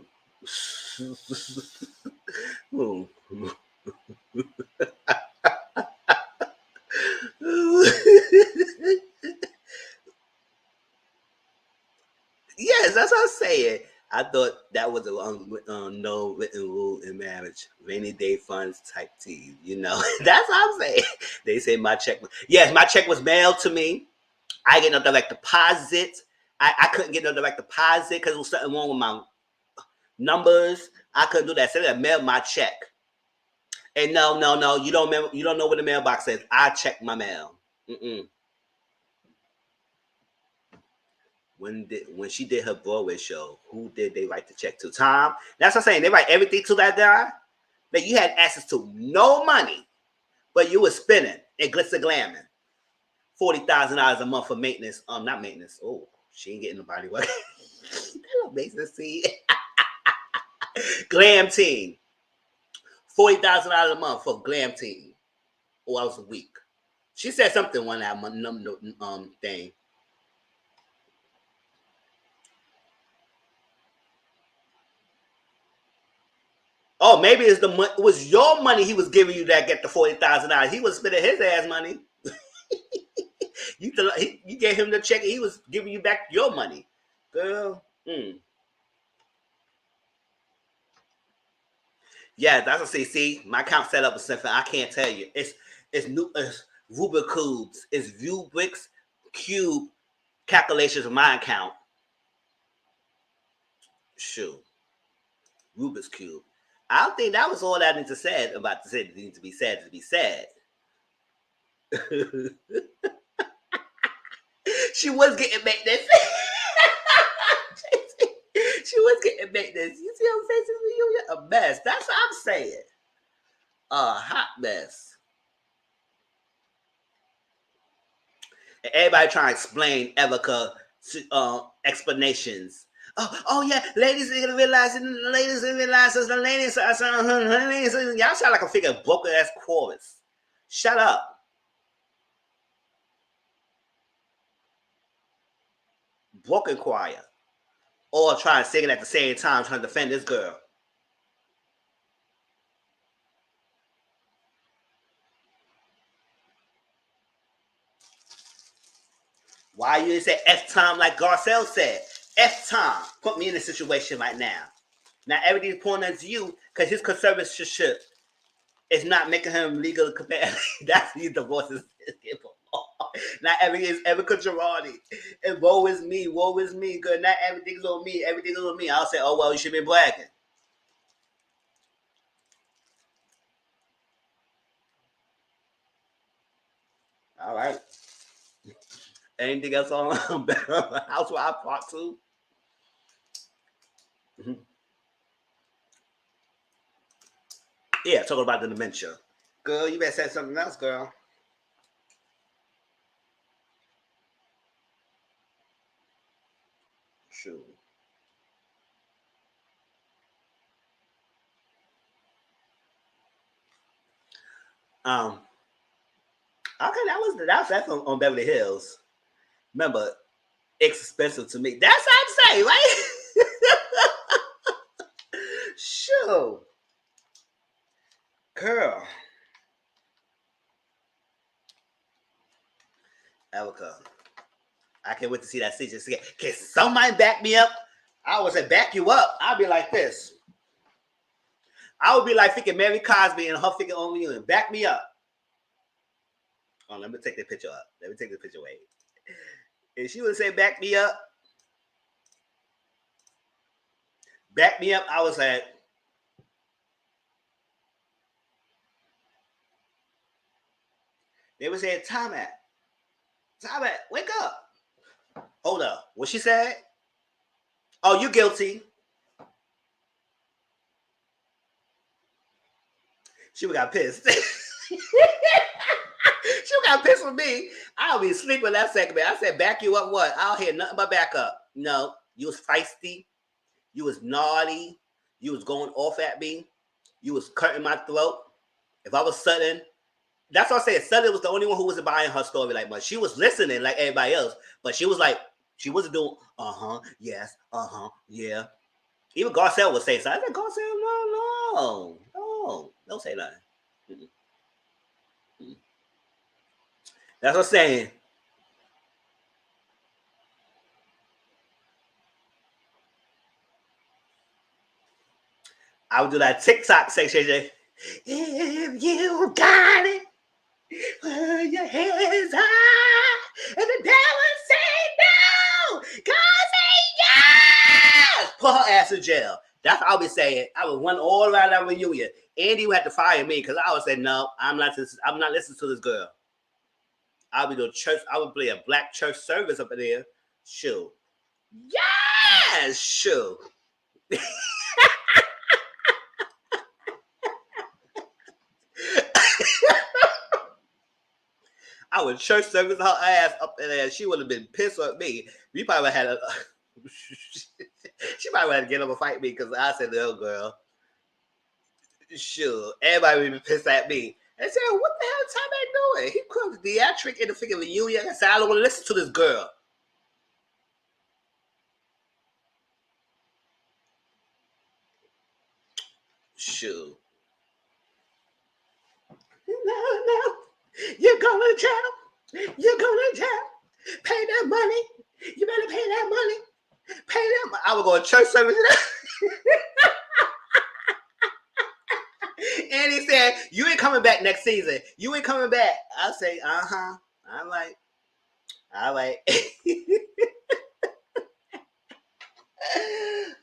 Yes, that's what I'm saying. I thought that was a no written rule in marriage. Rainy day funds type T. You know, that's what I'm saying. They say my check. Yes, my check was mailed to me. I get no direct deposit. I couldn't get no direct deposit because there was something wrong with my numbers. I couldn't do that. So they mailed my check. And no, you don't know what the mailbox says. I checked my mail. When she did her Broadway show, who did they write the check to? Tom. That's what I'm saying. They write everything to that guy. That you had access to no money, but you were spending and glitz and glamming. $40,000 a month for maintenance. Not maintenance. Oh, she ain't getting nobody work. That don't make sense to you. Glam team. $40,000 a month for glam team. Oh, I was a week. She said something one that thing. Oh, maybe it was your money he was giving you that get the $40,000. He was spending his ass money. You gave him the check and he was giving you back your money. Girl. Yeah, that's what I say. See, my account set up is something I can't tell you. It's Rubik cubes. It's Rubik's cube calculations of my account. Shoot. Rubik's cube. I don't think that was all I need to say about to say that needs to be said to be said. She was getting maintenance. She was getting maintenance. You see what I'm saying? You're a mess. That's what I'm saying. A hot mess. And everybody trying to explain Erica explanations. Oh yeah, ladies didn't realize it. The ladies didn't realize it. The ladies. Y'all sound like a figure of broken ass chorus. Shut up. Broken choir. All trying to sing it at the same time, trying to defend this girl. Why you didn't say F time like Garcelle said? F time. Put me in a situation right now. Now everything's pointing at you because his conservatorship is not making him legal compatible. That's these divorces. Not everything is ever Gerardi. And woe is me, good. Not everything's on me, everything's on me. I'll say, oh well, you should be bragging. All right. Anything else on Housewives Part 2? Mm-hmm. Yeah, talking about the dementia. Girl, you better say something else, girl. Shoot. Okay, that's on Beverly Hills. Remember, expensive to me. That's what I'm saying, right? Sure. Girl. Erica. I can't wait to see that season. Can somebody back me up? I would say back you up. I'll be like this. I would be like thinking Mary Cosby and her thinking on Reunion. Back me up. Oh, let me take the picture up. Let me take the picture away. If she would say back me up, I was like, they would say, time at, wake up. Hold up. What she said? Oh, you guilty. She would got pissed. She got pissed with me. I'll be sleeping that segment. I said, back you up what? I don't hear nothing but back up. No, you was feisty. You was naughty. You was going off at me. You was cutting my throat. If I was sudden, that's what I said. Sudden was the only one who wasn't buying her story like much. She was listening like everybody else, but she was like, she wasn't doing, yes, yeah. Even Garcelle would say something. I said, Garcelle, no, don't say nothing. Mm-mm. That's what I'm saying. I would do that TikTok section. If you got it, put your hands high, and the devil say no. God say yes. Put her ass in jail. That's what I would be saying. I would run all around that reunion. Andy would have to fire me because I would say, no, I'm not listening to this girl. I would do church. I would play a black church service up in there. Sure. Yes, sure. I would church service her ass up in there. She would have been pissed at me. We probably had a. She probably had to get up and fight me because I said, "No, girl." Sure, everybody would be pissed at me. And said, "What the hell is Tommy doing? He cooked theatric in the freaking reunion." I said, "I don't want to listen to this girl." Sure. No. You're going to jail. You're going to jail. Pay that money. You better pay that money. Pay that money. I would go to church service. And he said, you ain't coming back next season. You ain't coming back. I'll say, I'm like, all right.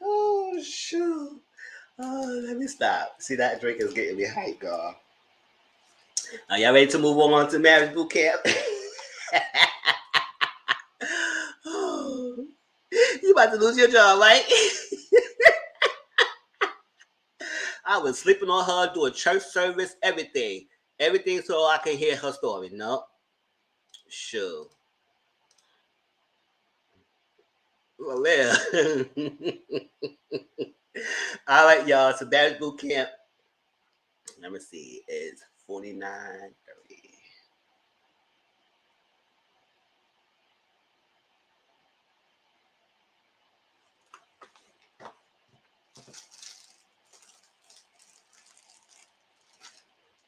Oh, shoot. Oh, let me stop. See, that drink is getting me hyped, girl. Are y'all ready to move on to marriage boot camp? Oh, you about to lose your job, right? I was sleeping on her, doing church service, everything. Everything so I can hear her story. No. Sure. Well, yeah. All right, y'all. So marriage boot camp. Let me see. It's 49.30.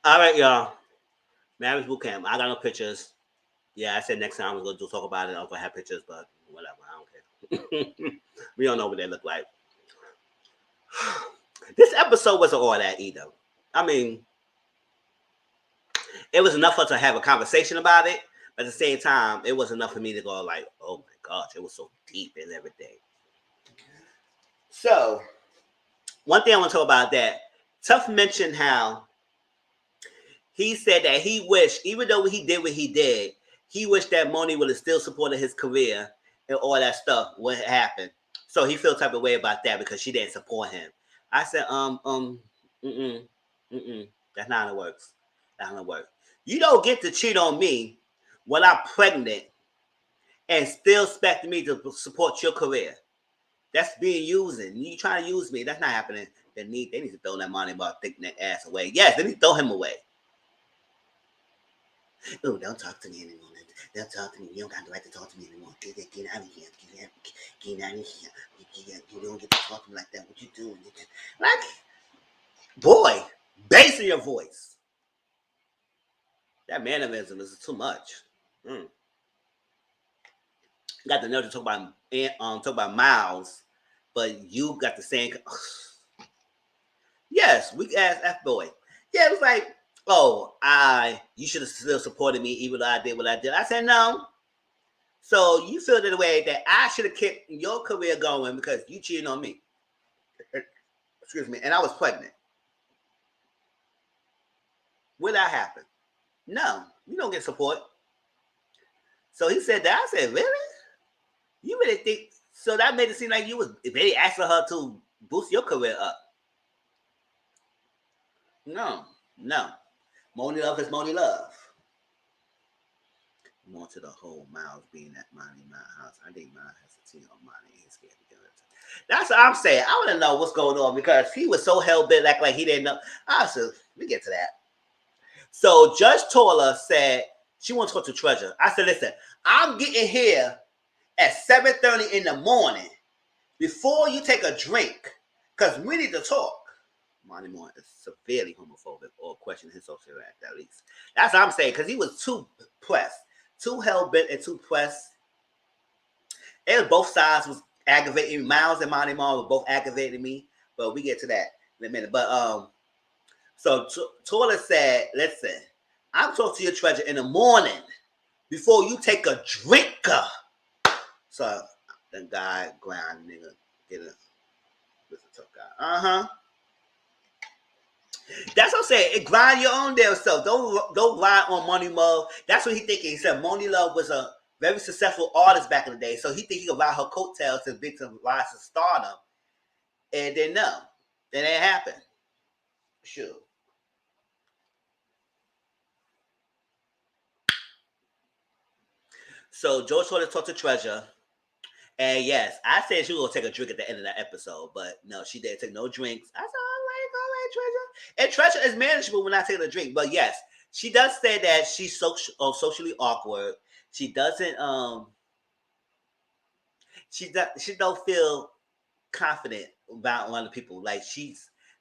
All right, y'all. Marriage boot camp. I got no pictures. Yeah, I said next time we're gonna talk about it. I'm gonna have pictures, but whatever. I don't care. We don't know what they look like. This episode wasn't all that either. I mean, it was enough for us to have a conversation about it, but at the same time, it was enough for me to go like, "Oh my gosh, it was so deep and everything." So, one thing I want to talk about that Tough mentioned how he said that he wished, even though he did what he did, he wished that Moni would have still supported his career and all that stuff. What happened? So he felt type of way about that because she didn't support him. I said, mm, mm. That's not how it works. That's not how it works. You don't get to cheat on me when I'm pregnant and still expect me to support your career. That's being using. You trying to use me. That's not happening. They need to throw that money about thinking that ass away. Yes, they need to throw him away. Oh, don't talk to me anymore. Don't talk to me. You don't got the right to talk to me anymore. Get out of here. Get out of here. You don't get to talk to me like that. What you doing? Like, boy, bass in your voice. That mannerism is too much. Got the nerve to talk about Miles, but you got the same. Yes, we asked F boy. Yeah, it was like, oh, you should have still supported me even though I did what I did. I said no. So you feel the way that I should have kept your career going because you cheated on me. Excuse me, and I was pregnant. Would that happen? No, you don't get support. So he said that. I said, really? You really think? So that made it seem like you was really asking her to boost your career up. No. Moni Love is Moni Love. More to the whole Miles being at Monty my house. I think Miles has a team on Monty. He's scared to get it. That's what I'm saying. I want to know what's going on because he was so hell bent, like he didn't know. I said, we get to that. So Judge Tola said she wants to talk to Treasure. I said, listen, I'm getting here at 7:30 in the morning before you take a drink because we need to talk. Monty Moore is severely homophobic or questioning his social act at least. That's what I'm saying because he was too pressed, too hell bent and too pressed. And both sides was aggravating. Miles and Monty Moore were both aggravating me, but we get to that in a minute. But so Tola said, listen, I'm talking to your Treasure in the morning before you take a drink. So the guy grind nigga get a tough guy. That's what I'm saying. It grind your own damn self. Don't ride on Money Love. That's what he thinking. He said Money Love was a very successful artist back in the day, so he think he could ride her coattails to big some rise to stardom. And then no, that ain't happen. Sure. So George Tola talked to Treasure. And yes, I said she was gonna take a drink at the end of that episode, but no, she didn't take no drinks. I said, all right, Treasure. And Treasure is manageable when I take a drink. But yes, she does say that she's socially awkward. She doesn't she don't feel confident about other people. Like I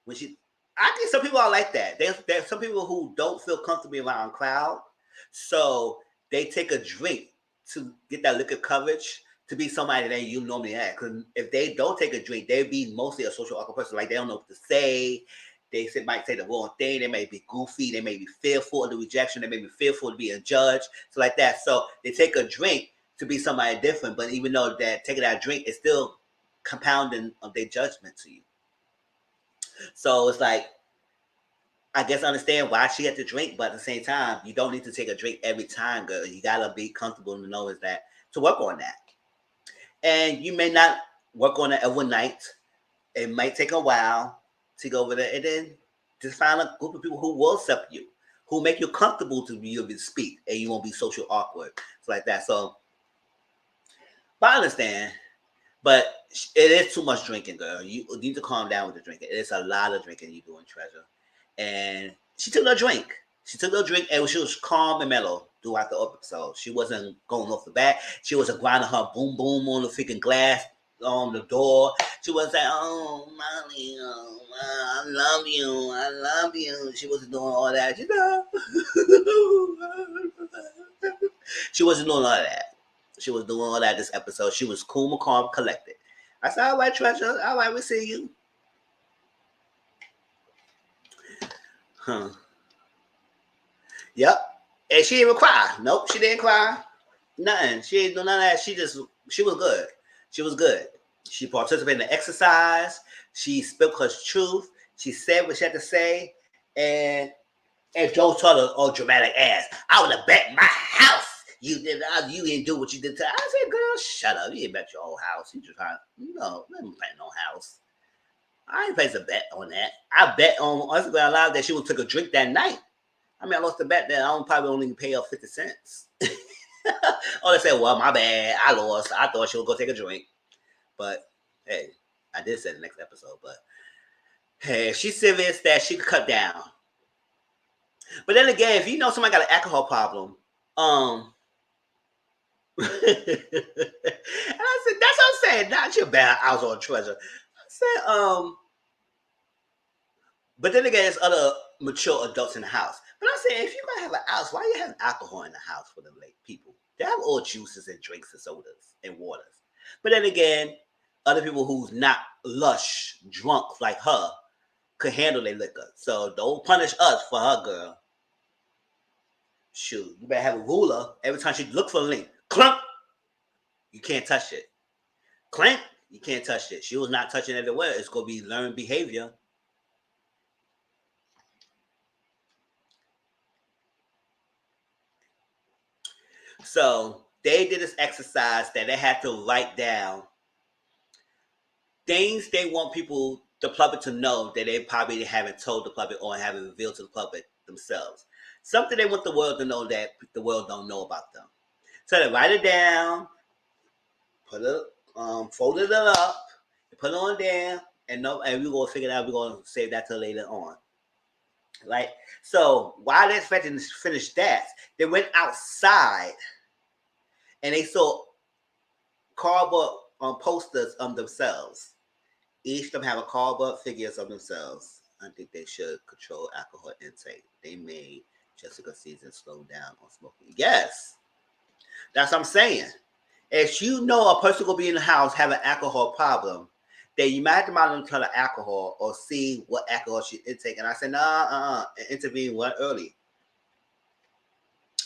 think some people are like that. There's some people who don't feel comfortable around crowd, so they take a drink to get that liquor coverage to be somebody that you normally have. Because if they don't take a drink, they be mostly a social awkward person. Like they don't know what to say. They might say the wrong thing. They may be goofy. They may be fearful of the rejection. They may be fearful of being judged. So like that. So they take a drink to be somebody different. But even though that taking that drink is still compounding of their judgment to you. So it's like, I guess I understand why she had to drink, but at the same time, you don't need to take a drink every time, girl. You gotta be comfortable to know is that to work on that. And you may not work on it overnight. It might take a while to go over there, and then just find a group of people who will accept you, who make you comfortable to be able to speak, and you won't be social awkward. It's like that. So, but I understand. But it is too much drinking, girl. You need to calm down with the drinking. It's a lot of drinking you doing, Treasure. And she took no drink. And she was calm and mellow throughout the episode. She wasn't going off the bat. She wasn't grinding her boom boom on the freaking glass on the door. She was like, oh, Molly, I love you. She wasn't doing all that. You know? She wasn't doing all that. She was doing all that this episode. She was cool, calm, collected. I said, all right, Treasure. All right, we see you. Yep. And she didn't even cry. Nope, she didn't cry. Nothing. She didn't do none of that. She was good. She was good. She participated in the exercise. She spoke her truth. She said what she had to say. And Joe told her, oh, dramatic ass, I would have bet my house you didn't do what you did to her. I said, girl, shut up. You ain't bet your whole house. You just trying, no, let me bet no house. I ain't place a bet on that. I bet on Instagram Live that she would take a drink that night. I mean, I lost the bet that I probably only pay her 50 cents. Oh, they said, well, my bad. I lost. I thought she would go take a drink. But, hey, I did say the next episode. But, hey, she's serious that she could cut down. But then again, if you know somebody got an alcohol problem, and I said, that's what I'm saying. Not your bad household treasure. I said, but then again, there's other mature adults in the house. But I'm saying, if you're going to have a house, why you have alcohol in the house for the late people? They have all juices and drinks and sodas and waters. But then again, other people who's not lush, drunk like her, could handle their liquor. So don't punish us for her, girl. Shoot, you better have a ruler every time she look for a link. Clunk! You can't touch it. Clank! You can't touch it. She was not touching it everywhere. It's going to be learned behavior. So they did this exercise that they had to write down things they want people, the public, to know that they probably haven't told the public or haven't revealed to the public themselves. Something they want the world to know that the world don't know about them. So they write it down, put it, folded it up, put it on there, and we're gonna figure it out. We're gonna save that till later on. Right? So while they're expecting to finish that, they went outside and they saw cardboard posters of themselves. Each of them have a cardboard figures of themselves. I think they should control alcohol intake. They made Jessica Season slow down on smoking. Yes. That's what I'm saying. If you know a person will be in the house have an alcohol problem, then you might have to monitor the alcohol or see what alcohol she intake. And I said, and intervene one early.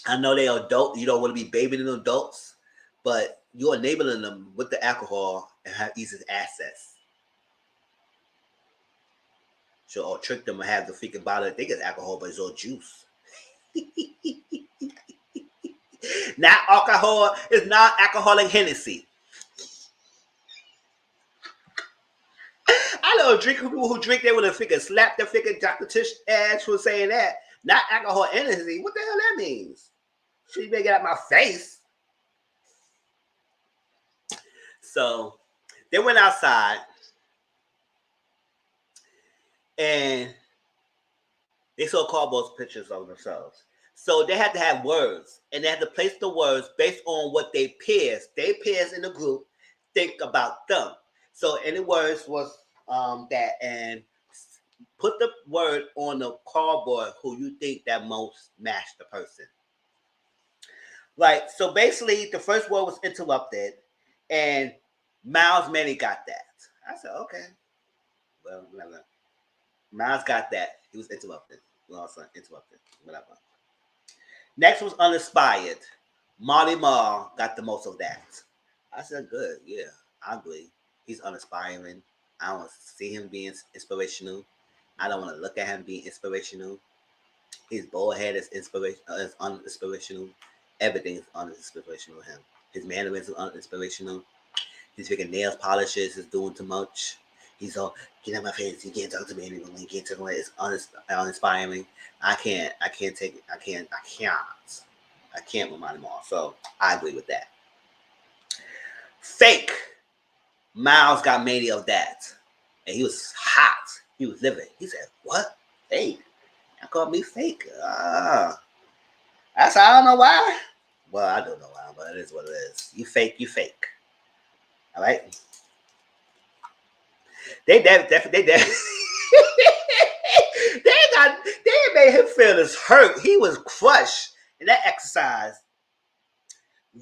I know they're adult. You don't want to be babying adults, but you're enabling them with the alcohol and have easy access. So, or trick them and have the freaking bottle that think it's alcohol, but it's all juice. Not alcohol. It's not alcoholic Hennessy. I know people who drink, they would have freaking slapped their freaking Dr. Tish ass for saying that. Not alcohol Hennessy. What the hell that means? She better get out my face. So they went outside and they saw cardboard pictures of themselves. So they had to have words, and they had to place the words based on what their peers in the group think about them. So any words was that, and put the word on the cardboard who you think that most matched the person. Right. So basically, the first word was interrupted, and Miles Manny got that. I said, okay. Well, whatever. Miles got that. He was interrupted. Interrupted. Whatever. Next was uninspired. Marty Marr got the most of that. I said, good. Yeah, I agree. He's uninspiring. I don't see him being inspirational. I don't want to look at him being inspirational. His bald head is uninspirational. Everything is uninspirational with him. His mannerisms is uninspirational. His freaking nails polishes is doing too much. He's all, get out my face. You can't talk to me anymore. You can't talk to me. It's uninspiring. I can't take it. I can't with Monty Moore. So I agree with that. Fake. Miles got mania of that. And he was hot. He was living. He said, what? Fake? I called me fake. I said, I don't know why. Well, I don't know why, but it is what it is. You fake, you fake. All right? They made him feel this hurt. He was crushed in that exercise.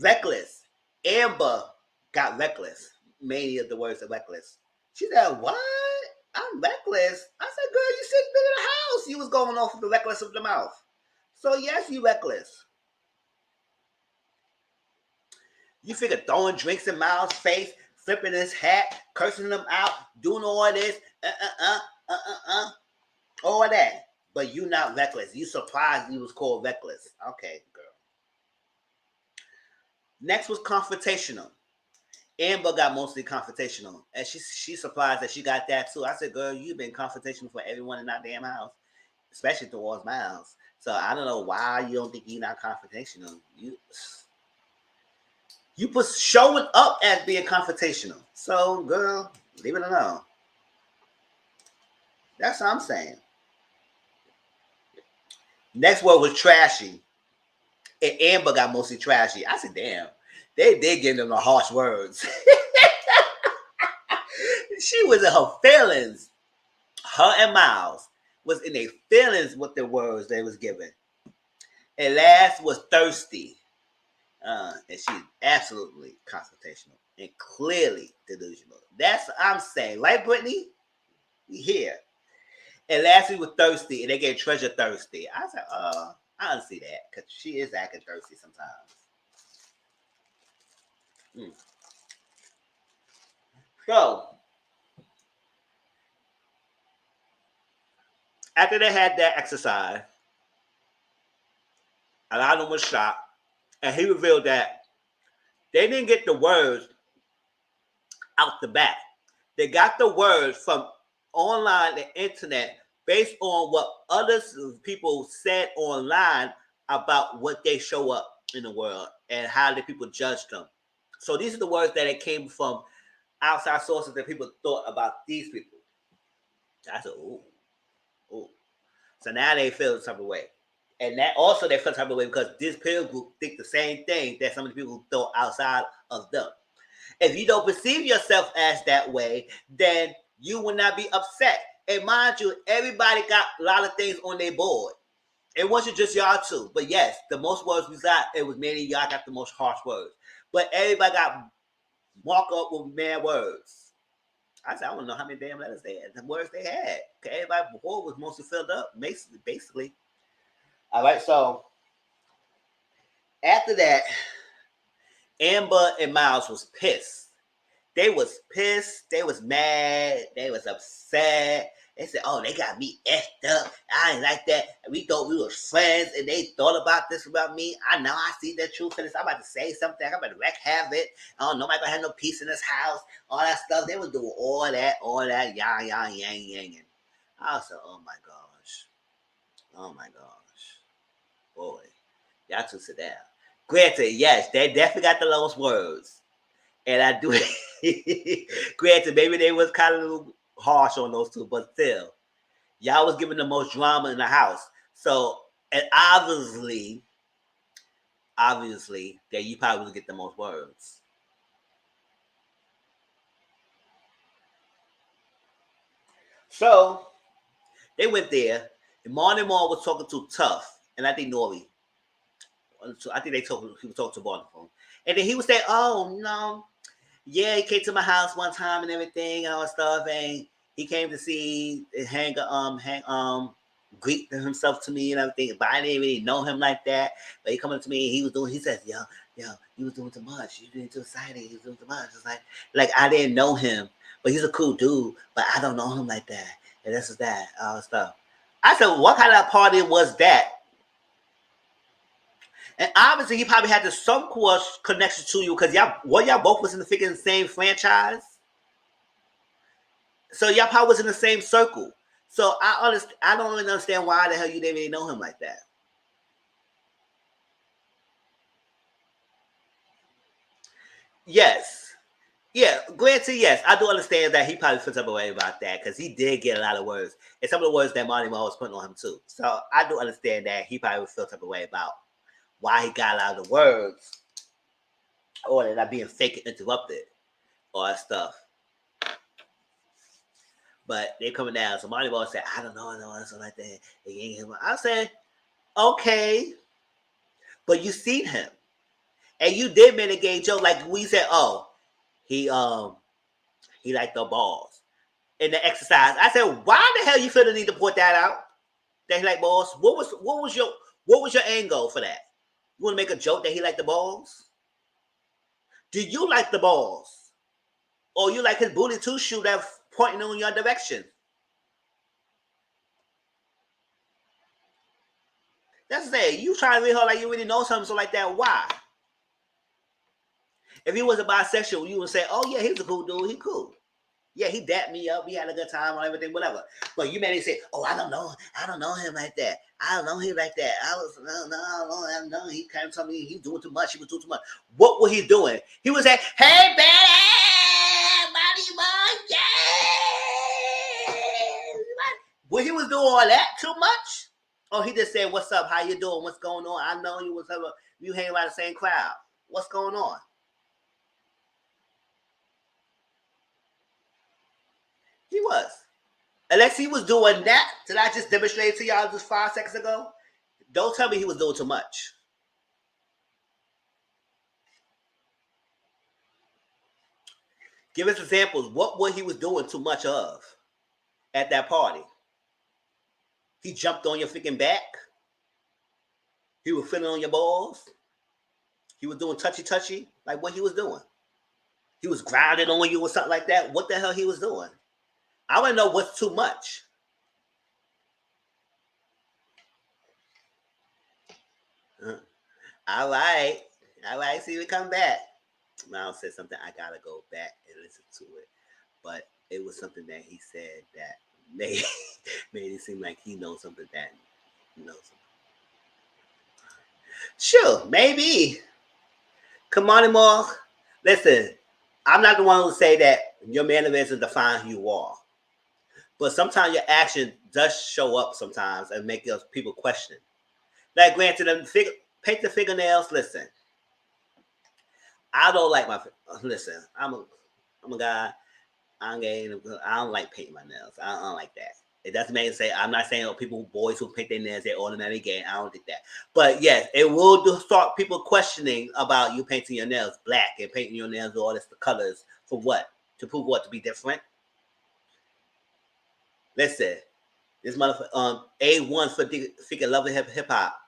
Reckless. Amber got reckless. Many of the words are reckless. She said, what? I'm reckless. I said, girl, you sitting in the house. You was going off with the reckless of the mouth. So yes, you reckless. You figure throwing drinks in Miles' face, flipping his hat, cursing him out, doing all this, all that. But you not reckless. You surprised you was called reckless. Okay, girl. Next was confrontational. Amber got mostly confrontational. And she's surprised that she got that too. I said, girl, you've been confrontational for everyone in that damn house, especially towards Miles. So I don't know why you don't think you're not confrontational. You put showing up as being confrontational. So, girl, leave it alone. That's what I'm saying. Next word was trashy. And Amber got mostly trashy. I said, damn, they did give them the harsh words. She was in her feelings. Her and Miles was in their feelings with the words they was given. And last was thirsty. And she's absolutely confrontational and clearly delusional. That's what I'm saying. Right, Brittany? We here. And lastly was thirsty, and they gave Treasure thirsty. I said, I don't see that, because she is acting thirsty sometimes. So, after they had that exercise, a lot of them was shocked, and he revealed that they didn't get the words out the back. They got the words from online, the internet, based on what other people said online about what they show up in the world and how the people judge them. So these are the words that it came from outside sources that people thought about these people. I said, ooh. So now they feel the type of way. And that also they feel the type of way because this peer group think the same thing that some of the people thought outside of them. If you don't perceive yourself as that way, then you will not be upset. And mind you, everybody got a lot of things on their board. It wasn't just y'all two. But yes, the most words we got, it was mainly y'all got the most harsh words. But everybody got marked up with mad words. I said, I don't know how many damn letters they had, the words they had. Everybody before was mostly filled up, basically. All right, so after that, Amber and Miles was pissed. They was pissed. They was mad. They was upset. They said, oh, they got me effed up. I ain't like that. We thought we were friends, and they thought about this about me. I know I see the truth in this. I'm about to say something. I'm about to wreck havoc. Oh, nobody gonna have no peace in this house. All that stuff. They was doing all that, yang. I said, oh my gosh. Boy, y'all two sit down. Granted, yes, they definitely got the lowest words. And I do granted, maybe they was kind of a little harsh on those two, but still, y'all was giving the most drama in the house. So, and obviously, that you probably would get the most words. So, they went there, and Marty Moore was talking to Tough, and I think Nori. I think he was talking to Ball on the phone. And then he would say, oh, no. Yeah, he came to my house one time and everything and all that stuff, and he came to see greet himself to me and everything. But I didn't really know him like that. But he coming to me, he said, yo, he was doing too much. You doing too excited. He was doing too much. It's like I didn't know him, but he's a cool dude. But I don't know him like that. And this is that, all that stuff. I said, what kind of party was that? And obviously, he probably had some connection to you because y'all both was in the same franchise. So y'all probably was in the same circle. So I don't really understand why the hell you didn't really know him like that. Yes. Yeah, granted, yes, I do understand that he probably feels up a way about that because he did get a lot of words. And some of the words that Marty Moore was putting on him too. So I do understand that he probably feels up a way about why he got a lot of the words or they're not being fake and interrupted or that stuff. But they're coming down. So Marty Moore said, I don't know, something like that. I said, okay. But you seen him. And you did make a gay joke, like we said, oh, he liked the balls in the exercise. I said, why the hell you feel the need to point that out? That he liked balls. What was your angle for that? You want to make a joke that he liked the balls? Do you like the balls? Or you like his booty too shoe that pointing in your direction? That's it. You trying to read her like you really know something, so like that. Why? If he was a bisexual, you would say, oh yeah, he's a cool dude. He cool. Yeah, he dapped me up. We had a good time on everything, whatever. But you made me say, oh, I don't know him like that. I don't know him like that. I don't know. He kind of told me he's doing too much. He was doing too much. What was he doing? He was saying, hey, Betty, Money Boy, yeah. Well, he was doing all that too much? Oh, he just said, what's up? How you doing? What's going on? I know you. What's up? You hang around the same crowd. What's going on? He was. Unless he was doing that I just demonstrated to y'all just 5 seconds ago, don't tell me he was doing too much. Give us examples. What he was doing too much of at that party? He jumped on your freaking back. He was feeling on your balls. He was doing touchy. Like what he was doing. He was grinding on you or something like that. What the hell he was doing? I want to know what's too much. All right. See, we come back. Miles said something. I gotta go back and listen to it, but it was something that he said that made it seem like he knows something that he knows something. Sure, maybe. Come on, anymore. Listen, I'm not the one who say that your mannerisms define who you are. But sometimes your action does show up sometimes and make people question. Like, granted, paint the fingernails. Listen, I don't like listen, I'm a guy. I'm gay. I don't like painting my nails. I don't like that. It doesn't make it say, I'm not saying boys who paint their nails, they're automatically gay. I don't think that. But yes, it will start people questioning about you painting your nails black and painting your nails all this the colors for what? To prove what? To be different? Listen, this motherfucker, A1 for freaking loving hip hop.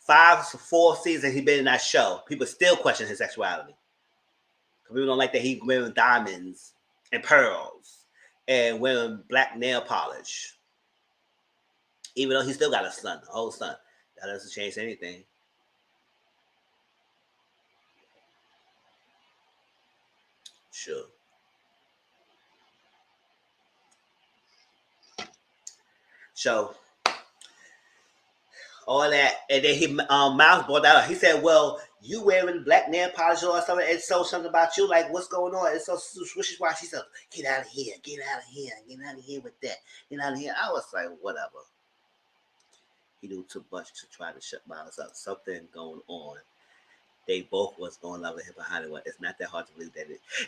4 seasons he been in that show. People still question his sexuality. People don't like that he wearing diamonds and pearls and wearing black nail polish. Even though he still got a son, a whole son. That doesn't change anything. Sure. So all that, and then he Miles brought that up. He said, "Well, you wearing black nail polish or something, it shows something about you. Like, what's going on? It's so swishy washy." He said, "Get out of here! Get out of here! Get out of here with that! Get out of here!" I was like, "Whatever." He knew too much to try to shut Miles up. Something going on. They both was going love hip behind it. It's not that hard to believe that.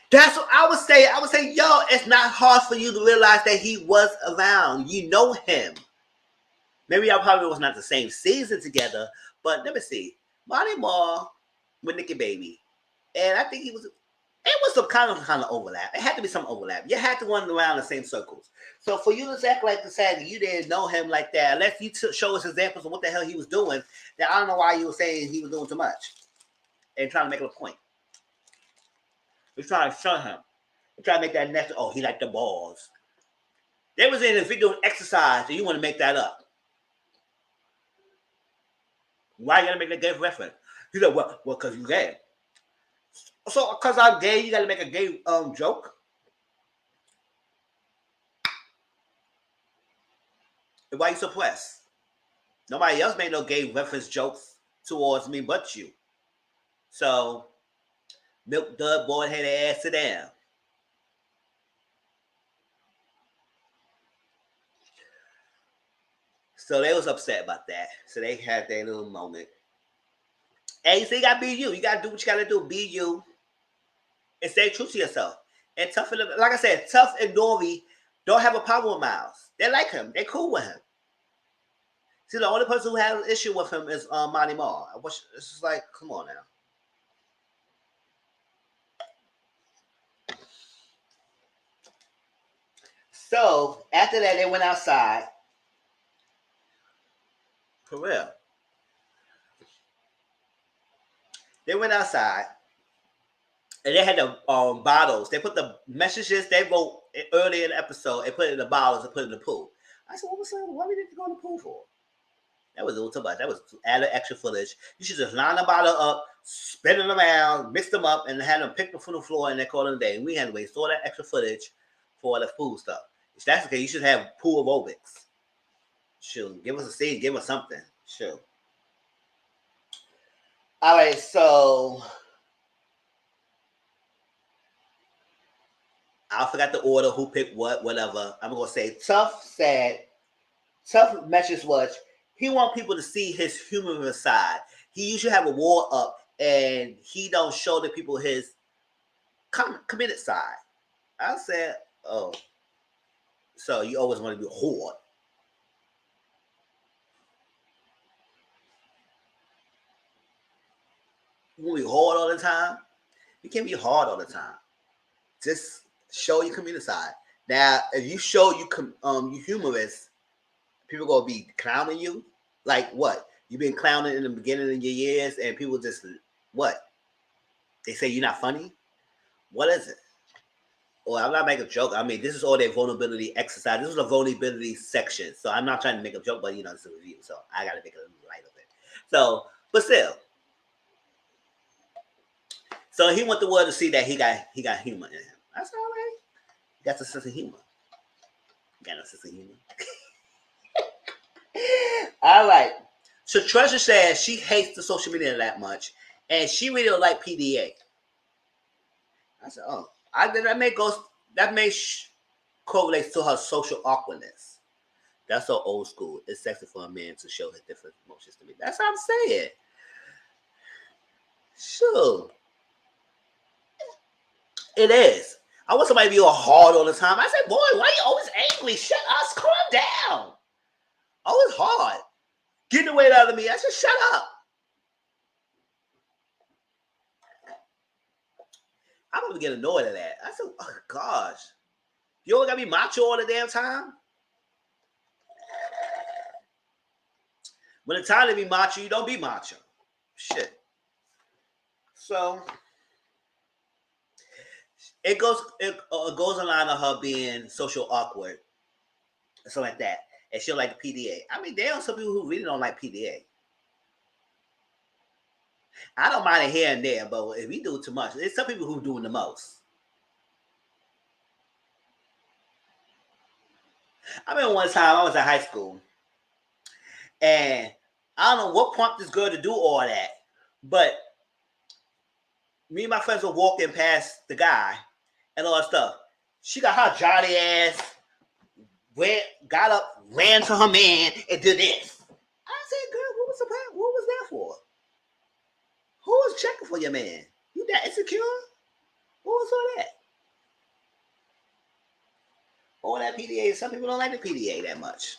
That's what I would say. I would say, yo, it's not hard for you to realize that he was around. You know him. Maybe y'all probably was not the same season together, but let me see. Monty Moore with Nicki Baby. And I think it was some kind of overlap. It had to be some overlap. You had to run around the same circles. So for you to act like the sad you didn't know him like that, unless you show us examples of what the hell he was doing, then I don't know why you were saying he was doing too much. And trying to make a point. We're trying to show him. We're trying to make that next, oh, he liked the balls. They was in the video exercise, and you want to make that up. Why you gotta make that gay reference? He said, well, because you're gay. So, because I'm gay, you gotta make a gay joke? And why you suppressed? Nobody else made no gay reference jokes towards me but you. So, Milk Dud boy had to ass it down. So they was upset about that. So they had their little moment. And so you gotta be you. You gotta do what you gotta do. Be you. And stay true to yourself. And Tough, like I said, Tough and Nori don't have a problem with Miles. They like him. They cool with him. See, the only person who has an issue with him is Monty Moore. It's just like, come on now. So after that, they went outside. For real. They went outside. And they had the bottles. They put the messages they wrote earlier in the episode and put it in the bottles and put it in the pool. I said, what was that? Why we didn't go in the pool for? That was a little too much. That was added extra footage. You should just line the bottle up, spin them around, mix them up, and have them pick them from the floor and they call it a day. And we had to waste all that extra footage for the pool stuff. If that's okay, you should have pool aerobics. Sure. Give us a scene. Give us something. Sure. All right, so I forgot the order, who picked what, whatever. I'm going to say Tough said, Tough message was, he want people to see his humorous side. He usually have a wall up and he don't show the people his committed side. I said, oh, so you always want to be a whore. You want to be hard all the time? You can't be hard all the time. Just show your community side. Now, if you show you humorous, people gonna be clowning you. Like what? You've been clowning in the beginning of your years, and people just what? They say you're not funny. What is it? Well, I'm not making a joke. I mean, this is all their vulnerability exercise. This is a vulnerability section, so I'm not trying to make a joke, but you know, it's a review, so I gotta make a little light of it. So, but still. So he want the world to see that he got humor in him. That's all right. He got a sense of humor. Got no sense of humor. All right. So Treasure says she hates the social media that much, and she really don't like PDA. I said, oh, that may correlate to her social awkwardness. That's so old school. It's sexy for a man to show his different emotions to me. That's what I'm saying. Sure. It is. I want somebody to be all hard all the time. I said, boy, why are you always angry? Shut up. Calm down. Always hard. Get the weight out of me. I said, shut up. I'm going to get annoyed at that. I said, oh, gosh. You only got to be macho all the damn time? When it's time to be macho, you don't be macho. Shit. So it goes along with her being social awkward and something like that. And she'll like the PDA. I mean, there are some people who really don't like PDA. I don't mind it here and there, but if we do it too much, there's some people who are doing the most. I remember one time I was in high school, and I don't know what prompted this girl to do all that, but me and my friends were walking past the guy and all that stuff. She got her jolly ass, got up, ran to her man, and did this. I said, girl, what was the plan? What was that for? Who was checking for your man? You that insecure? What was all that? All that PDA. Some people don't like the PDA that much.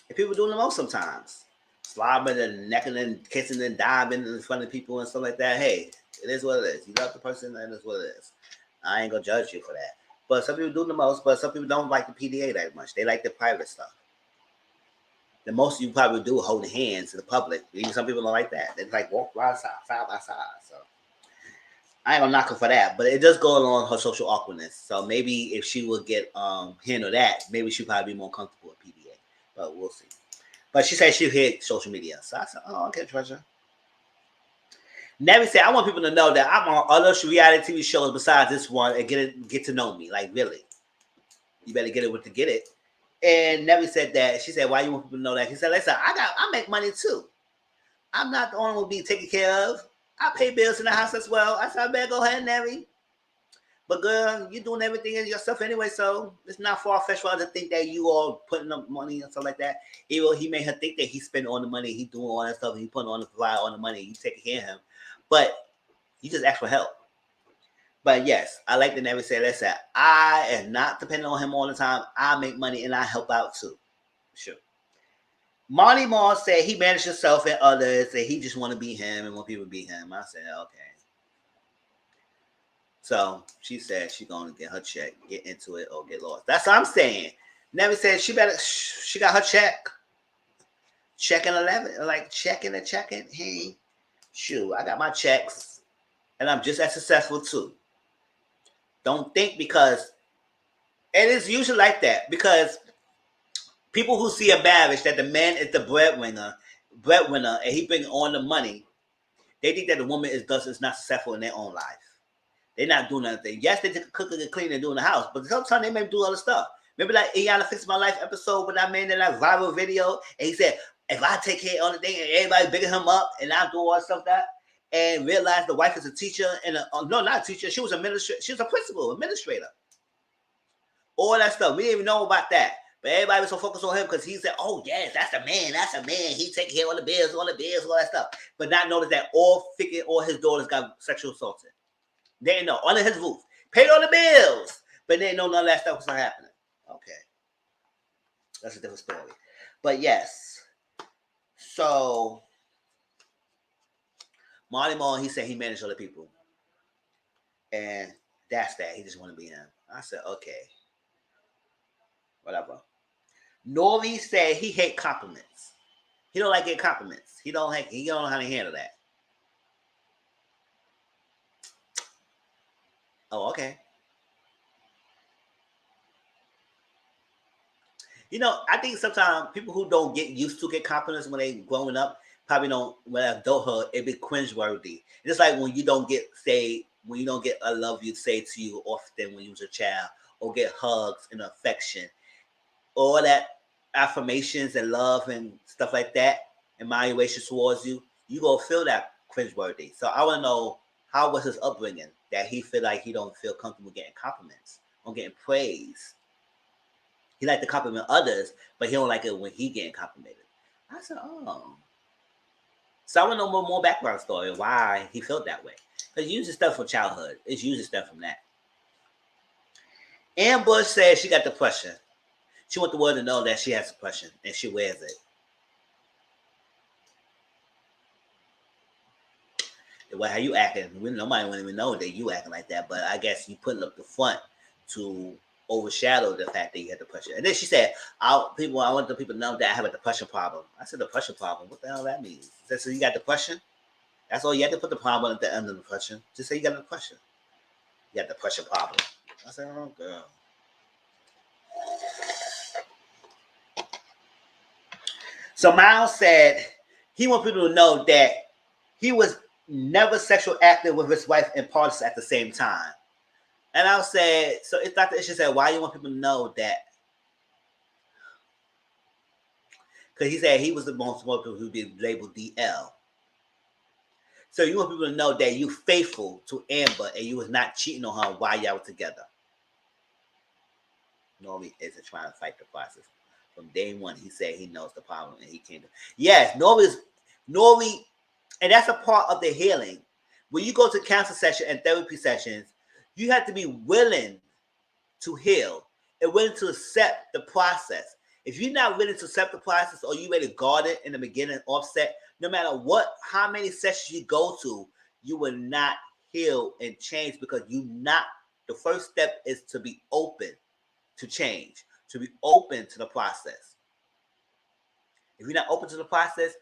And people do the most sometimes. Slobbing and necking and kissing and diving in front of people and stuff like that. Hey, it is what it is. You love the person, and it's what it is. I ain't gonna judge you for that. But some people do the most, but some people don't like the PDA that much. They like the private stuff. The most you probably do holding hands in the public. Even some people don't like that. They like walk side by side. So I ain't gonna knock her for that. But it does go along her social awkwardness. So maybe if she would get handle that, maybe she'd probably be more comfortable with PDA. But we'll see. But she said she'll hit social media. So I said, oh, okay, Treasure. Never said, I want people to know that I'm on other reality TV shows besides this one and get to know me. Like, really. You better get it with to get it. And Never said that. She said, why you want people to know that? He said, listen, I make money too. I'm not the only one being taken care of. I pay bills in the house as well. I said, I better go ahead, Never. But girl, you're doing everything in yourself anyway, so it's not far-fetched for her to think that you are putting up money and stuff like that. He made her think that he's spending all the money, he's doing all that stuff, and he putting on the provide all the money, you taking care of him. But you just ask for help. But yes, I like to Never say, listen, I am not dependent on him all the time. I make money and I help out too. Sure. Marty Moss said he managed himself and others, and he just want to be him and want people to be him. I said, okay. So she said she's gonna get her check, get into it, or get lost. That's what I'm saying. Never said she better. She got her check. Checking 11, like checking and checking. Hey, shoot, I got my checks, and I'm just as successful too. Don't think because it is usually like that because people who see a marriage that the man is the breadwinner, and he bring on the money, they think that the woman is not successful in their own life. They're not doing anything. Yes, they cook and clean and doing the house, but sometimes they may do other stuff. Remember that Iana Fix My Life episode when I made that viral video, and he said, if I take care of the thing and everybody bigging him up and I do all stuff like that, and realize the wife is a teacher and no, not a teacher, she was a principal, administrator. All that stuff. We didn't even know about that. But everybody was so focused on him because he said, oh, yes, that's a man. He taking care of all the bills, all that stuff. But not notice that all his daughters got sexual assaulted. They didn't know. Under his roof. Paid all the bills. But they didn't know none of that stuff was not happening. Okay. That's a different story. But yes. So, Marty Moore, he said he managed other people. And that's that. He just want to be him. I said, okay. Whatever. Nori said he hate compliments. He don't like getting compliments. He don't know how to handle that. Oh, okay. You know, I think sometimes people who don't get used to get compliments when they growing up probably don't. When adulthood, it be cringeworthy. It's like when you don't get "I love you" say to you often when you was a child, or get hugs and affection. All that affirmations and love and stuff like that, admiration towards you, you gonna feel that cringeworthy. So I want to know how was his upbringing that he feel like he don't feel comfortable getting compliments or getting praise. He like to compliment others, but he don't like it when he getting complimented. I said, oh. So I want to know more background story why he felt that way. Because usually stuff from childhood. It's usually stuff from that. Ann Bush said she got depression. She wants the world to know that she has depression and she wears it. Well, how you acting? Nobody wouldn't even know that you acting like that, but I guess you putting up the front to overshadow the fact that you had depression. And then she said, I want the people to know that I have a depression problem. I said, depression problem? What the hell that means? She said, so you got depression? That's all you had to put the problem at the end of the depression. Just say you got a depression. You got a depression problem. I said, oh, girl. So Miles said he wants people to know that he was never sexual active with his wife and partners at the same time. And I said, so it's Dr. Isha said, why you want people to know that? Because he said he was the most people who be labeled DL. So you want people to know that you faithful to Amber and you was not cheating on her while y'all were together. Nori isn't trying to fight the process. From day one, he said he knows the problem and he came to. Yes, Nori, and that's a part of the healing. When you go to counseling session and therapy sessions, you have to be willing to heal and willing to accept the process. If you're not willing to accept the process or you ready to guard it in the beginning, offset, no matter how many sessions you go to, you will not heal and change because the first step is to be open to change, to be open to the process. If you're not open to the process,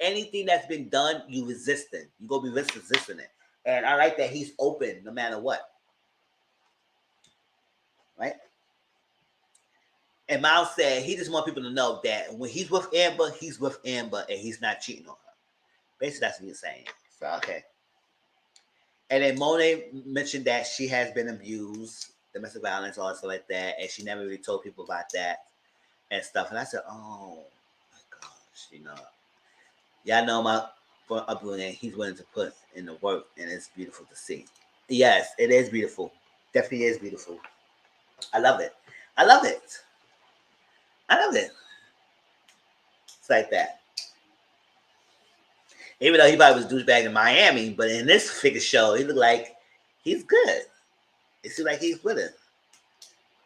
anything that's been done, you resisting. You're going to be resisting it. And I like that he's open no matter what. Right? And Miles said he just wants people to know that when he's with Amber and he's not cheating on her. Basically, that's what he's saying. So, okay. And then Monet mentioned that she has been abused, domestic violence, all stuff like that, and she never really told people about that and stuff. And I said, oh my gosh, y'all know my upbringing. He's willing to put in the work, and it's beautiful to see. Yes, it is beautiful. Definitely is beautiful. I love it. I love it. It's like that. Even though he probably was douchebag in Miami, but in this figure show, he looked like he's good. It seems like he's with it.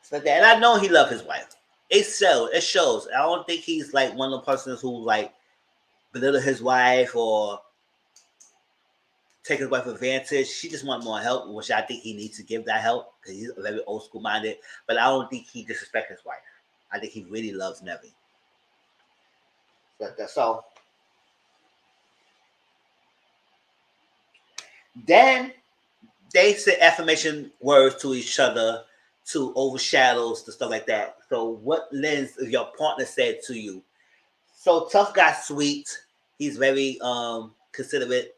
It's like that. And I know he loves his wife. It shows. I don't think he's like one of the persons who like belittle his wife or take his wife advantage. She just wants more help, which I think he needs to give that help because he's very old school minded. But I don't think he disrespects his wife. I think he really loves Nevi. That's all. Then they say affirmation words to each other to overshadow the stuff like that. So what lens your partner said to you? So Tough got sweet. He's very considerate,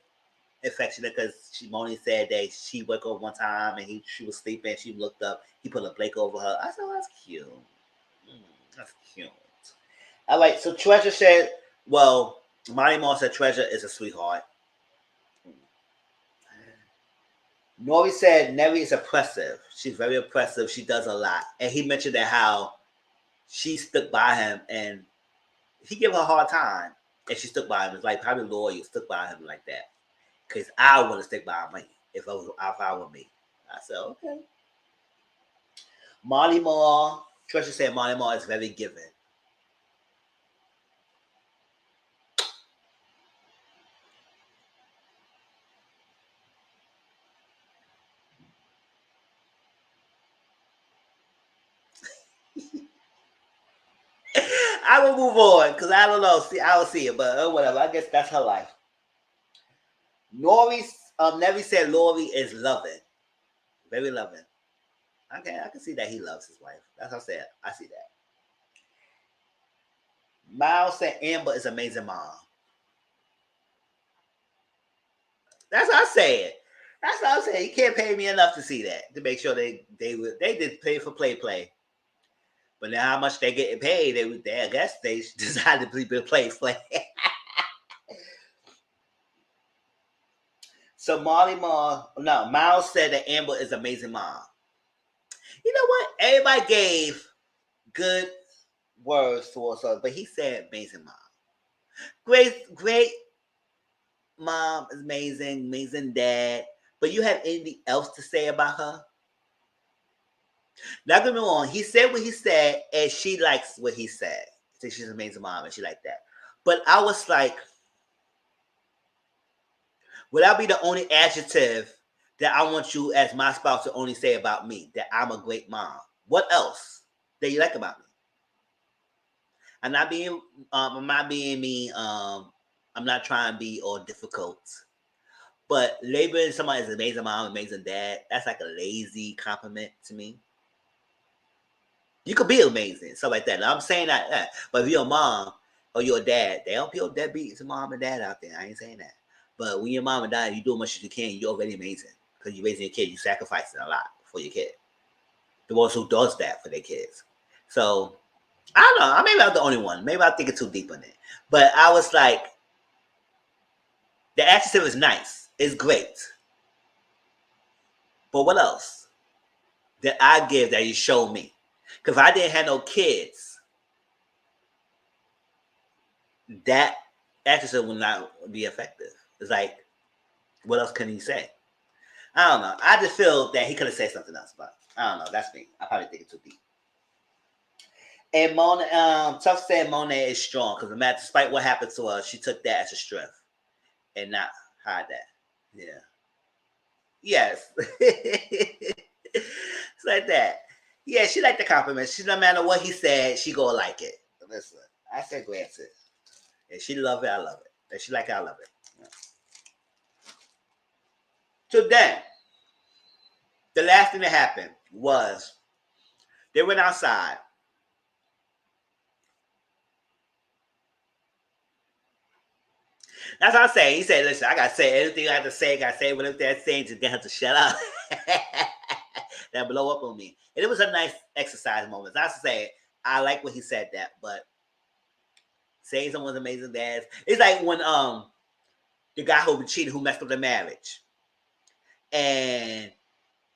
affectionate, because Moni said that she woke up one time and she was sleeping. She looked up. He put a blanket over her. I said, oh, that's cute. That's cute. All right. So Treasure said, well, Monty Moore said Treasure is a sweetheart. Nori said Neri is oppressive. She's very oppressive. She does a lot. And he mentioned that how she stuck by him and he gave her a hard time. And she stuck by him. It's like probably loyal stuck by him like that. Because I want to stick by me if I were me. I said, okay. Molly Moore, Trisha said Molly Moore is very giving. I will move on because I don't know. See, I don't see it, but whatever. I guess that's her life. Nevi said Lori is loving, very loving. Okay, I can see that he loves his wife. That's what I said. I see that. Miles said Amber is amazing mom. That's what I said. That's what I'm saying. You can't pay me enough to see that to make sure they did pay for play. But now how much they getting paid? I guess they decided to play. So Miles said that Amber is amazing mom. You know what? Everybody gave good words towards her, but he said amazing mom. Great mom is amazing dad. But you have anything else to say about her? Not get me wrong, he said what he said, and she likes what he said. So she's an amazing mom, and she like that. But I was like, would that be the only adjective that I want you as my spouse to only say about me? That I'm a great mom. What else that you like about me? I'm not being mean. I'm not trying to be all difficult. But labeling somebody as amazing mom, amazing dad, that's like a lazy compliment to me. You could be amazing, stuff like that. Now, I'm saying that, but if you're a mom or you're a dad, they don't feel deadbeats to mom and dad out there. I ain't saying that. But when you're mom and dad, you do as much as you can. You're already amazing because you're raising your kid. You're sacrificing a lot for your kid. The ones who does that for their kids. So I don't know. Maybe I'm the only one. Maybe I'm thinking too deep on it. But I was like, the adjective is nice. It's great. But what else did I give that you showed me? Because if I didn't have no kids, that adjective would not be effective. It's like, what else can he say? I don't know. I just feel that he could have said something else, but I don't know. That's me. I probably think it's too deep. And Tough said Monet is strong because despite what happened to her, she took that as a strength and not hide that. Yeah. Yes. It's like that. Yeah, she liked the compliments. She no matter what he said, she gonna like it. Listen, I said granted. And she love it, I love it. And she like it, I love it. Yeah. So then, the last thing that happened was they went outside. That's what I'm saying. He said, listen, I gotta say everything I have to say, I gotta say whatever they're saying, just have to shut up. That blow up on me. And it was a nice exercise moment. That's to say, I like what he said that, but saying someone's amazing dad. It's like when the guy who cheated, who messed up the marriage. And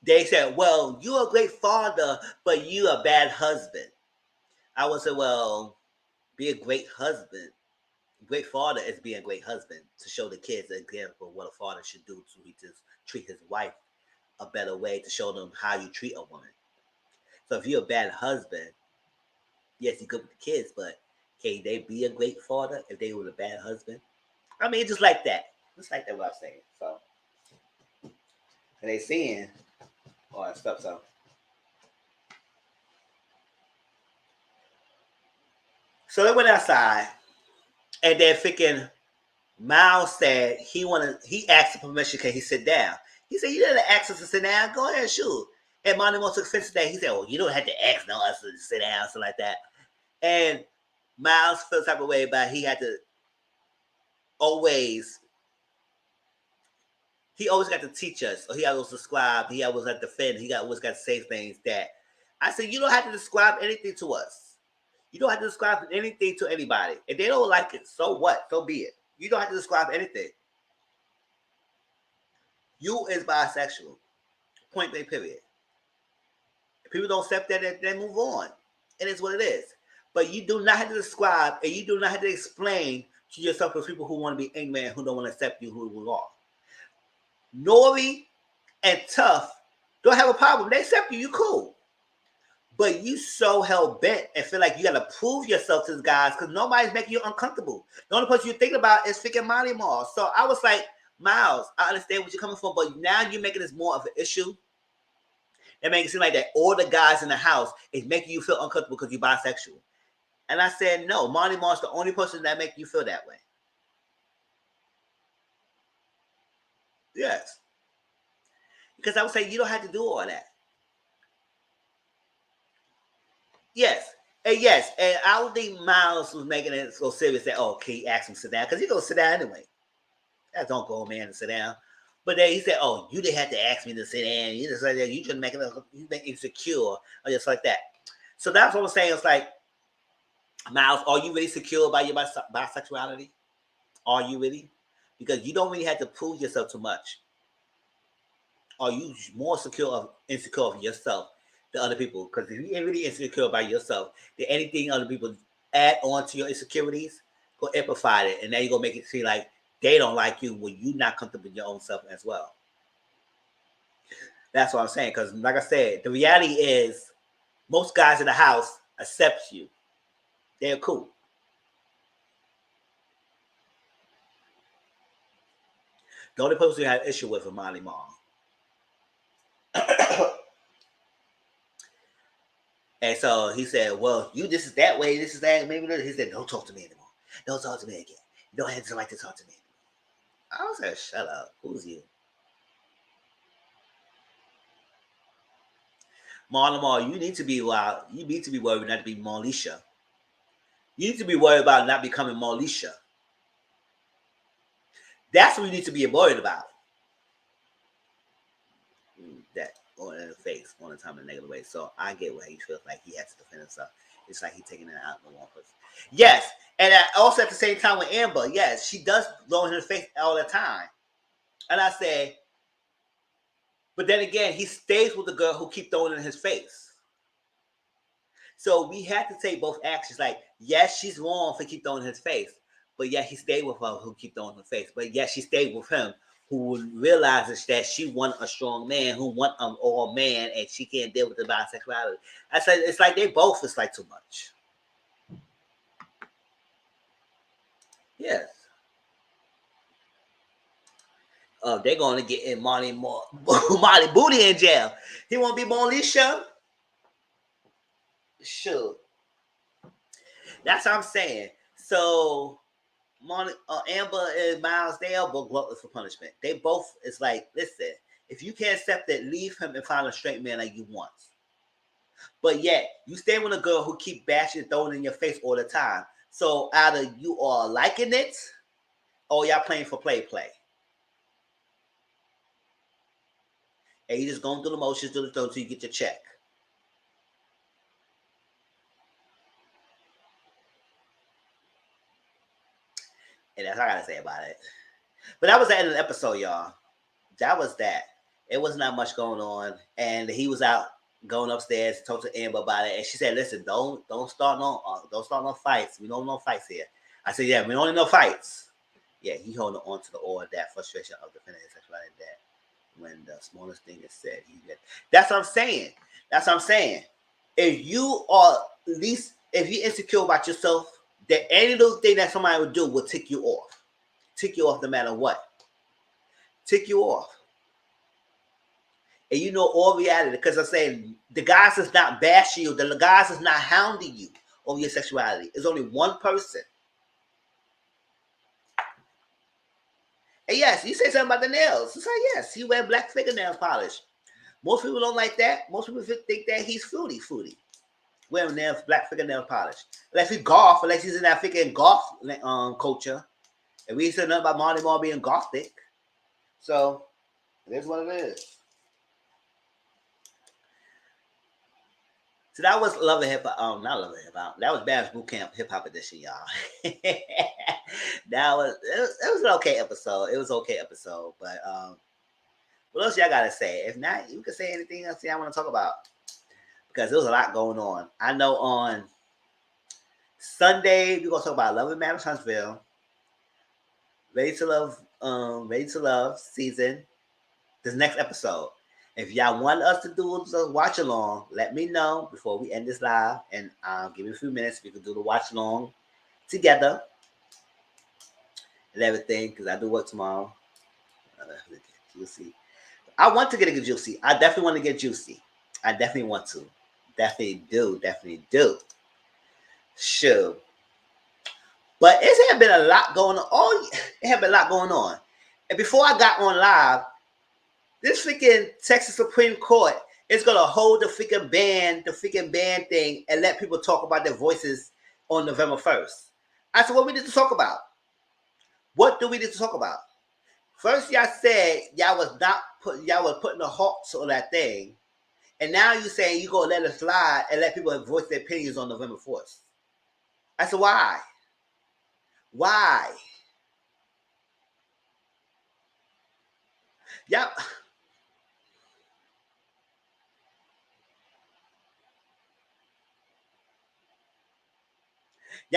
they said, well, you're a great father, but you're a bad husband. I would say, well, be a great husband. Great father is being a great husband to show the kids an example of what a father should do to just treat his wife a better way, to show them how you treat a woman. So if you're a bad husband, yes, you're good with the kids, but can they be a great father if they were a bad husband? I mean, just like that. Just like that what I'm saying. So and they seeing all that stuff. So they went outside, and then freaking Miles said he asked for permission, can he sit down? He said, you didn't ask us to sit down, go ahead and shoot. And Monty Moore took offense to that. He said, oh, you don't have to ask no us to sit down, something like that. And Miles felt type of way about he had to always got to teach us, or he always describe, he always got to defend, always got to say things that I said, you don't have to describe anything to us. You don't have to describe anything to anybody. If they don't like it, so what? So be it. You don't have to describe anything. You is bisexual. Point blank, period. If people don't accept that, then move on. It is what it is. But you do not have to describe, and you do not have to explain to yourself for people who want to be ignorant, who don't want to accept you who you are. Nori and Tough don't have a problem. They accept you. You cool. But you so hell-bent and feel like you got to prove yourself to these guys because nobody's making you uncomfortable. The only person you're thinking about is freaking Monty Moore. So I was like, Miles, I understand what you're coming from, but now you're making this more of an issue. It makes it seem like that all the guys in the house is making you feel uncomfortable because you're bisexual. And I said, no, Monty Moore's the only person that makes you feel that way. Yes. Because I would say you don't have to do all that. Yes. And yes. And I don't think Miles was making it so serious that, oh, can he ask him to sit down? Because he's going to sit down anyway. That's don't go, man, to sit down. But then he said, oh, you didn't have to ask me to sit down. You just like that. You just make it insecure or just like that. So that's what I'm saying. It's like, Miles, are you really secure about your bisexuality? Are you really? Because you don't really have to prove yourself too much. Are you more insecure of yourself than other people? Because if you ain't really insecure about yourself, then anything other people add on to your insecurities, go amplify it. And now you're going to make it seem like they don't like you when you're not comfortable with your own self as well. That's what I'm saying. Because like I said, the reality is most guys in the house accept you. They're cool. The only person you have an issue with is Monty Moore. And so he said, well, this is that way, this is that. Maybe he said, don't talk to me anymore. Don't talk to me again. You don't have to like to talk to me anymore. I was like, shut up. Who's you? Marlon Moore, you need to be wild. You need to be worried not to be Molisha. You need to be worried about not becoming Molisha. That's what you need to be worried about. That on in the face, on the time in a negative way. So I get what he feels like he has to defend himself. It's like he's taking it out on one person. Yes, and also at the same time with Amber, yes, she does blow in her face all the time. And I say, but then again, he stays with the girl who keep throwing it in his face. So we have to take both actions. Like, yes, she's wrong for keep throwing in his face, but yet he stayed with her who keep throwing in her face. But yet she stayed with him who realizes that she want a strong man, who want an all man, and she can't deal with the bisexuality. I said it's like they both is like too much. Yes. They're going to get in Monty Booty in jail. He won't be Molisha. Sure. That's what I'm saying. So, Amber and Miles, they are both gluttonous for punishment. They both, it's like, listen, if you can't accept it, leave him and find a straight man like you want. But yet, you stay with a girl who keep bashing and throwing in your face all the time. So either you are liking it or y'all playing for play. And you just going through the motions, do the throw until you get your check. And that's all I gotta say about it. But that was the end of the episode, y'all. That was that. It was not much going on. And he was out going upstairs to talk to Amber about it. And she said, listen, don't start no fights. We don't no fights here. I said, yeah, we don't need no fights. Yeah, he holding on to all that frustration of defending his sexuality that when the smallest thing is said, that's what I'm saying. That's what I'm saying. If you are if you're insecure about yourself, that any little thing that somebody would do will tick you off. Tick you off no matter what. Tick you off. And you know all reality. Because I'm saying the guys is not bashing you. The guys is not hounding you over your sexuality. It's only one person. And yes, you say something about the nails. It's like, yes, he wear black fingernail polish. Most people don't like that. Most people think that he's fruity. Wearing nails, black fingernail polish. Unless he golf, unless he's in that freaking golf culture. And we said nothing about Marty Moore being gothic. So, it is what it is. So that was Love and Hip Hop. Not Love and Hip Hop. That was Babs Bootcamp Hip Hop Edition, y'all. It was an okay episode. But what else y'all gotta say? If not, you can say anything else y'all want to talk about. Because there was a lot going on. I know on Sunday we're gonna talk about Love and Marriage Huntsville. Ready to Love season. This next episode. If y'all want us to do the watch along, let me know before we end this live, and give me a few minutes. We can do the watch along together and everything, because I do work tomorrow. Juicy. I want to get juicy. I definitely want to get juicy. I definitely want to. Definitely do. Sure. But it had been a lot going on. It had been a lot going on. And before I got on live, this freaking Texas Supreme Court is gonna hold the freaking ban thing, and let people talk about their voices on November 1st. I said, what we need to talk about? What do we need to talk about? First, y'all said y'all was putting a halt on that thing, and now you saying you gonna let it slide and let people voice their opinions on November 4th. I said, why? Why? Y'all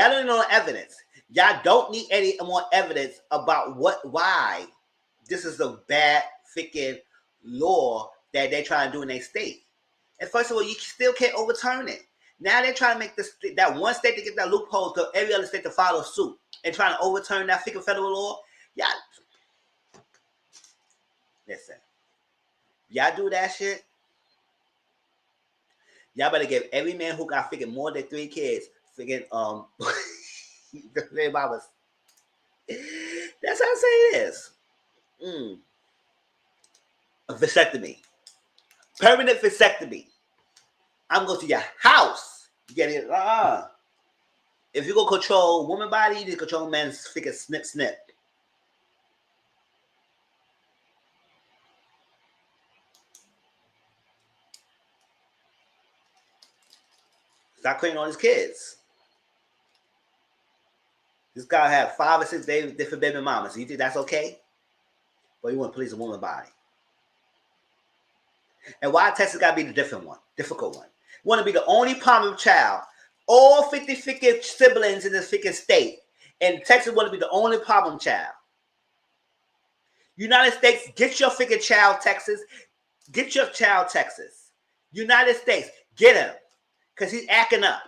don't need no evidence. Y'all don't need any more evidence about why this is a bad freaking law that they're trying to do in their state. And first of all, you still can't overturn it. Now they're trying to make that one state to get that loophole to every other state to follow suit and trying to overturn that freaking federal law. Y'all, listen, y'all do that shit. Y'all better give every man who got freaking more than 3 kids freaking the mamas. That's how I say it is. A vasectomy. Permanent vasectomy. I'm going to your house. You get it? If you're going to control woman body, you need to control man's freaking snip. Stop creating all these kids. This guy had 5 or 6 different baby mamas. You think that's okay? Or you want to police a woman body? And why Texas got to be the difficult one? You want to be the only problem child. All 50 freaking siblings in this freaking state. And Texas want to be the only problem child. United States, get your freaking child, Texas. Get your child, Texas. United States, get him. Because he's acting up.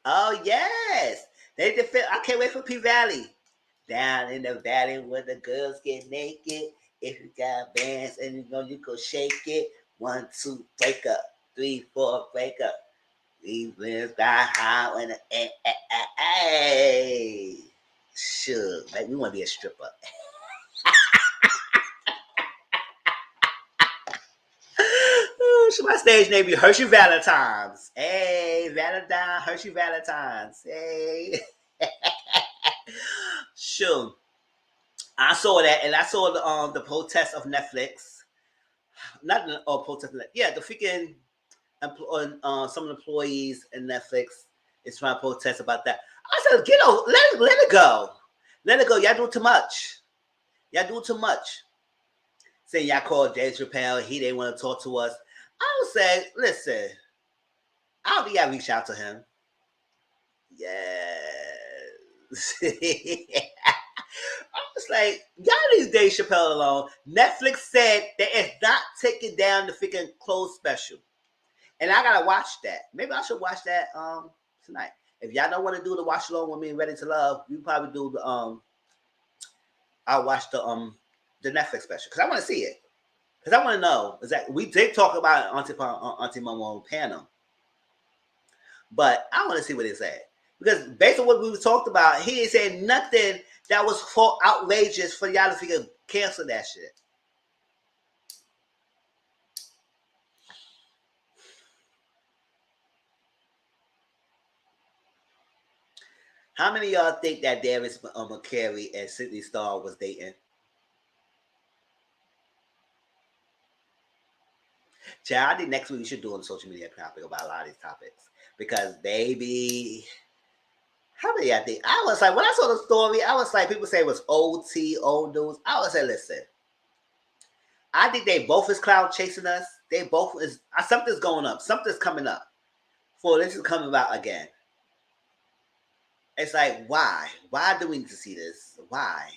Oh, yes. I can't wait for P-Valley. Down in the valley where the girls get naked. If you got bands and you go shake it. 1, 2, break up. 3, 4, break up. These limbs die high when hey. Sure. Like, we want to be a stripper. Should my stage name be Hershey Valentine's? Hey, Valentine, Hershey Valentine's. Hey. Sure. I saw that, and I saw the protest of Netflix. Not the protest. Yeah, the freaking some of the employees in Netflix is trying to protest about that. I said, get over, let it go. Let it go. Y'all do too much. Saying y'all called Dave Chappelle, he didn't want to talk to us. I would say, listen, I don't think y'all reach out to him. Yes. I was like, y'all leave Dave Chappelle alone. Netflix said that it's not taking down the freaking closed special. And I gotta watch that. Maybe I should watch that tonight. If y'all don't want to do the watch along with me and Ready to Love, you probably do the I'll watch the Netflix special because I want to see it. Because I want to know exactly. We did talk about it on Auntie Momo panel, but I want to see what they said. Because based on what we talked about, he ain't saying nothing that was for outrageous for y'all to figure cancel that shit. How many of y'all think that Darius McCary and Sydney Starr was dating? Child, I think next week we should do on social media topic about a lot of these topics. Because baby, how many I think? I was like, when I saw the story, I was like, people say it was OT, old news. I was like, listen, I think they both is cloud chasing us. They both is, something's going up. Something's coming up. For this is coming about again. It's like, why? Why do we need to see this? Why?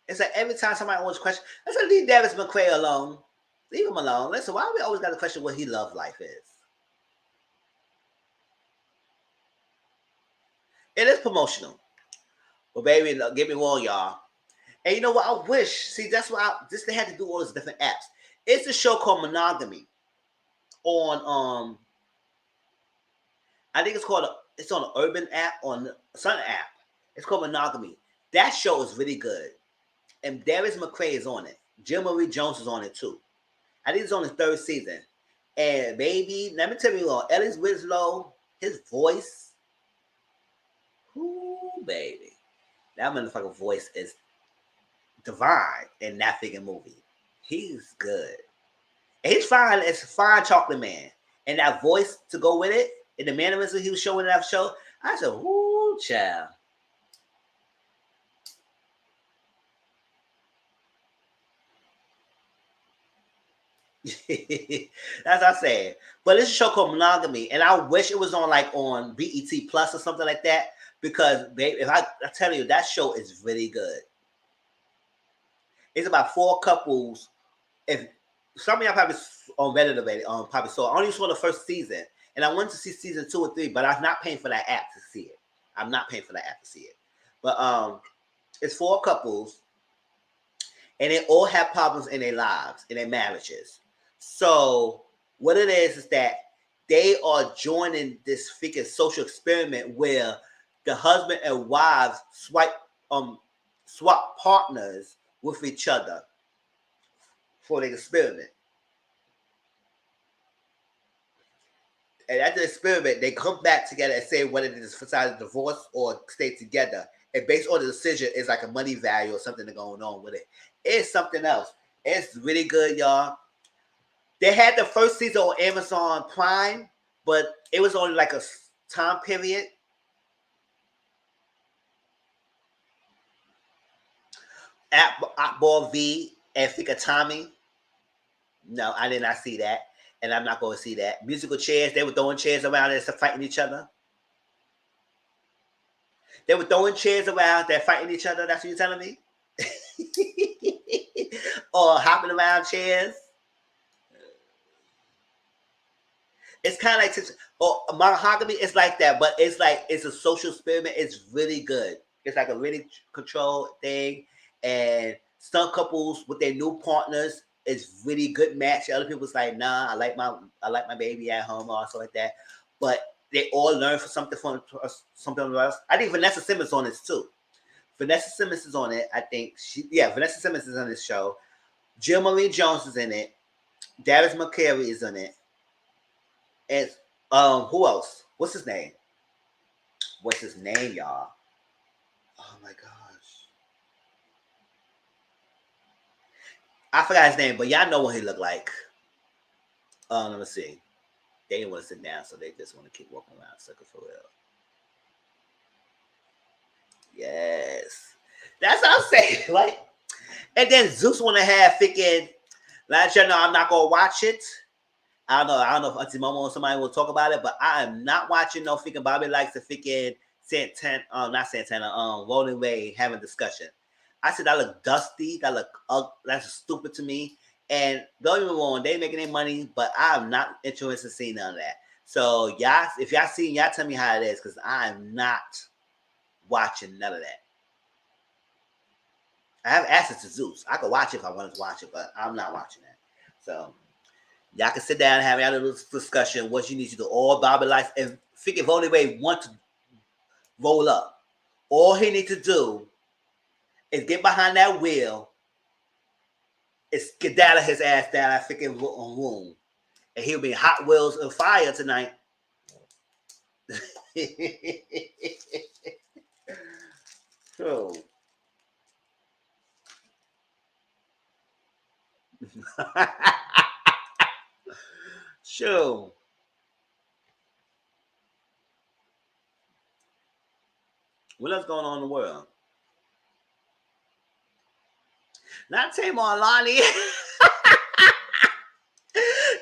It's like every time somebody wants to question, let's leave Darius McCray alone. Leave him alone. Listen, why we always got to question what his love life is? It is promotional. But baby, get me wrong, y'all. And you know what? I wish. See, that's why they had to do all these different apps. It's a show called Monogamy on I think it's called it's on an Urban app on Sun app. It's called Monogamy. That show is really good. And Darius McCray is on it. Jill Marie Jones is on it too. I think it's on the 3rd season. And baby, let me tell you all, Ellis Winslow, his voice. Ooh, baby. That motherfucking voice is divine in that figure movie. He's good. And he's fine. It's a fine chocolate man. And that voice to go with it, and the mannerisms he was showing in that show, I said, ooh, child. That's what I said. But it's a show called Monogamy, and I wish it was on BET Plus or something like that. Because baby, if I tell you, that show is really good. It's about 4 couples. If some of y'all probably on Reddit already, probably saw. I only saw the 1st season, and I wanted to see season 2 and 3, but I'm not paying for that app to see it. I'm not paying for that app to see it. But it's 4 couples, and they all have problems in their lives, in their marriages. So what it is that they are joining this freaking social experiment where the husband and wives swap partners with each other for the experiment. And at the experiment, they come back together and say whether they decide to divorce or stay together. And based on the decision, it's like a money value or something going on with it. It's something else. It's really good, y'all. They had the 1st season on Amazon Prime, but it was only like a time period. Ball V and Fika Tommy. No, I did not see that. And I'm not going to see that. Musical chairs, they were throwing chairs around and fighting each other. They were throwing chairs around, they're fighting each other. That's what you're telling me? Or hopping around chairs. It's kind of like Monogamy is like that, but it's a social experiment. It's really good. It's like a really controlled thing. And some couples with their new partners, it's really good match. Other people's like, nah, I like my baby at home or something like that. But they all learn from something else. I think Vanessa Simmons on this too. Vanessa Simmons is on it. I think Vanessa Simmons is on this show. Jill Marie Jones is in it. Darius McCary is in it. And who else? What's his name? What's his name, y'all? Oh my gosh. I forgot his name, but y'all know what he looked like. Let me see. They didn't want to sit down, so they just want to keep walking around circle for real. Yes. That's what I'm saying. Like, and then Zeus want to have freaking, let you know I'm not gonna watch it. I don't know if Auntie Momo or somebody will talk about it, but I am not watching no freaking Bobby Likes the freaking Rolling Ray having discussion. I said that look dusty, that's stupid to me. And don't get me wrong, they making their money, but I'm not interested in seeing none of that. So y'all, if y'all seen, y'all tell me how it is, because I'm not watching none of that. I have access to Zeus. I could watch it if I wanted to watch it, but I'm not watching that. So y'all can sit down and have a little discussion what you need to do. All Bobby likes, and figure if only way want to roll up. All he need to do is get behind that wheel, is skedaddle his ass down that freaking room. And he'll be Hot Wheels of fire tonight. So sure. What else going on in the world? Not Tamar Lonnie.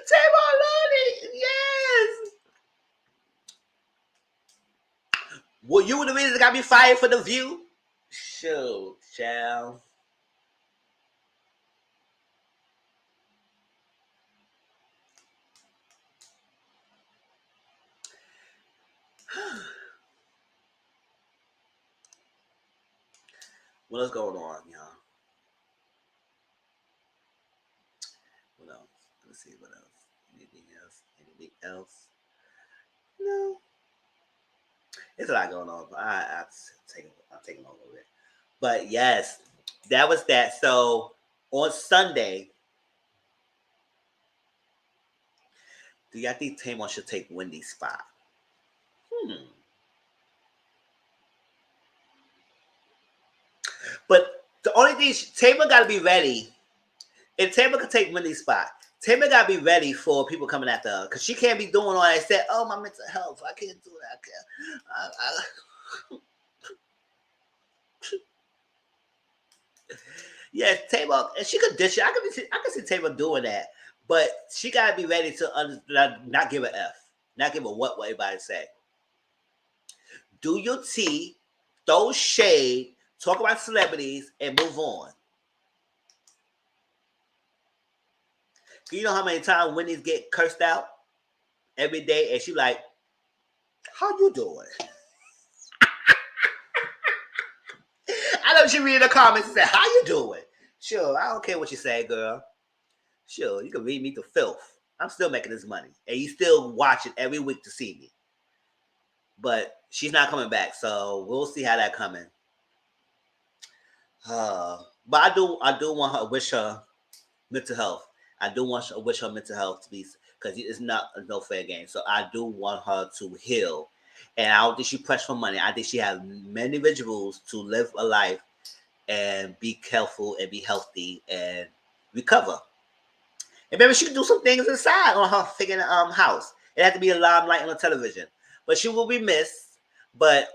Tamar Lonnie, yes. Well, you were the reason that got me fired for The View? Sure, child. What else going on, y'all? What else? Let's see what else. Anything else? Anything else? No. There's a lot going on, but I'm taking over it. But yes, that was that. So on Sunday, do y'all think Tamar should take Wendy's spot? But the only thing, Tamar got to be ready. If Tamar could take Wendy's spot, Tamar got to be ready for people coming after her. Because she can't be doing all that. Said, oh, my mental health. I can't do that. Yes, Tamar, and she could dish it. I could see Tamar doing that. But she got to be ready to not give a F. Not give a what everybody say. Do your tea, throw shade, talk about celebrities, and move on. You know how many times Wendy's get cursed out every day, and she like, "How you doing?" I know she read the comments and say, "How you doing?" Sure, I don't care what you say, girl. Sure, you can read me to filth. I'm still making this money, and you still watch it every week to see me. But she's not coming back, so we'll see how that coming. But I do want her to wish her mental health. I do want to wish her mental health to be, because it's not a no fair game. So I do want her to heal, and I don't think she pressed for money. I think she has many individuals to live a life and be careful and be healthy and recover. And maybe she can do some things inside on her freaking house. It had to be a limelight on the television, but she will be missed. But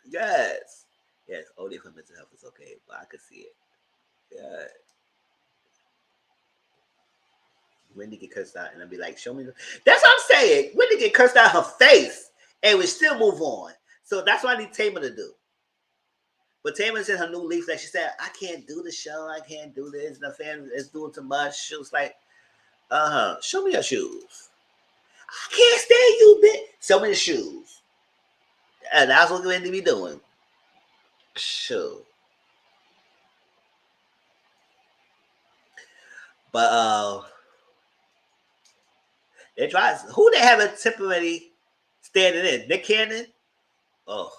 yes, yes, only if her mental health is okay. But I could see it. Yeah. Wendy get cursed out, and I'll be like, "Show me." That's what I'm saying. Wendy get cursed out her face, and we still move on. So that's what I need Tamar to do. But Tamar's in her new leaf, like she said, "I can't do the show. I can't do this. The fan is doing too much." She was like, show me your shoes." "I can't stand you, bitch. Show me the shoes." And that's what Wendy be doing. Sure. But they try. Who they have a temporary standing in? Nick Cannon. Oh,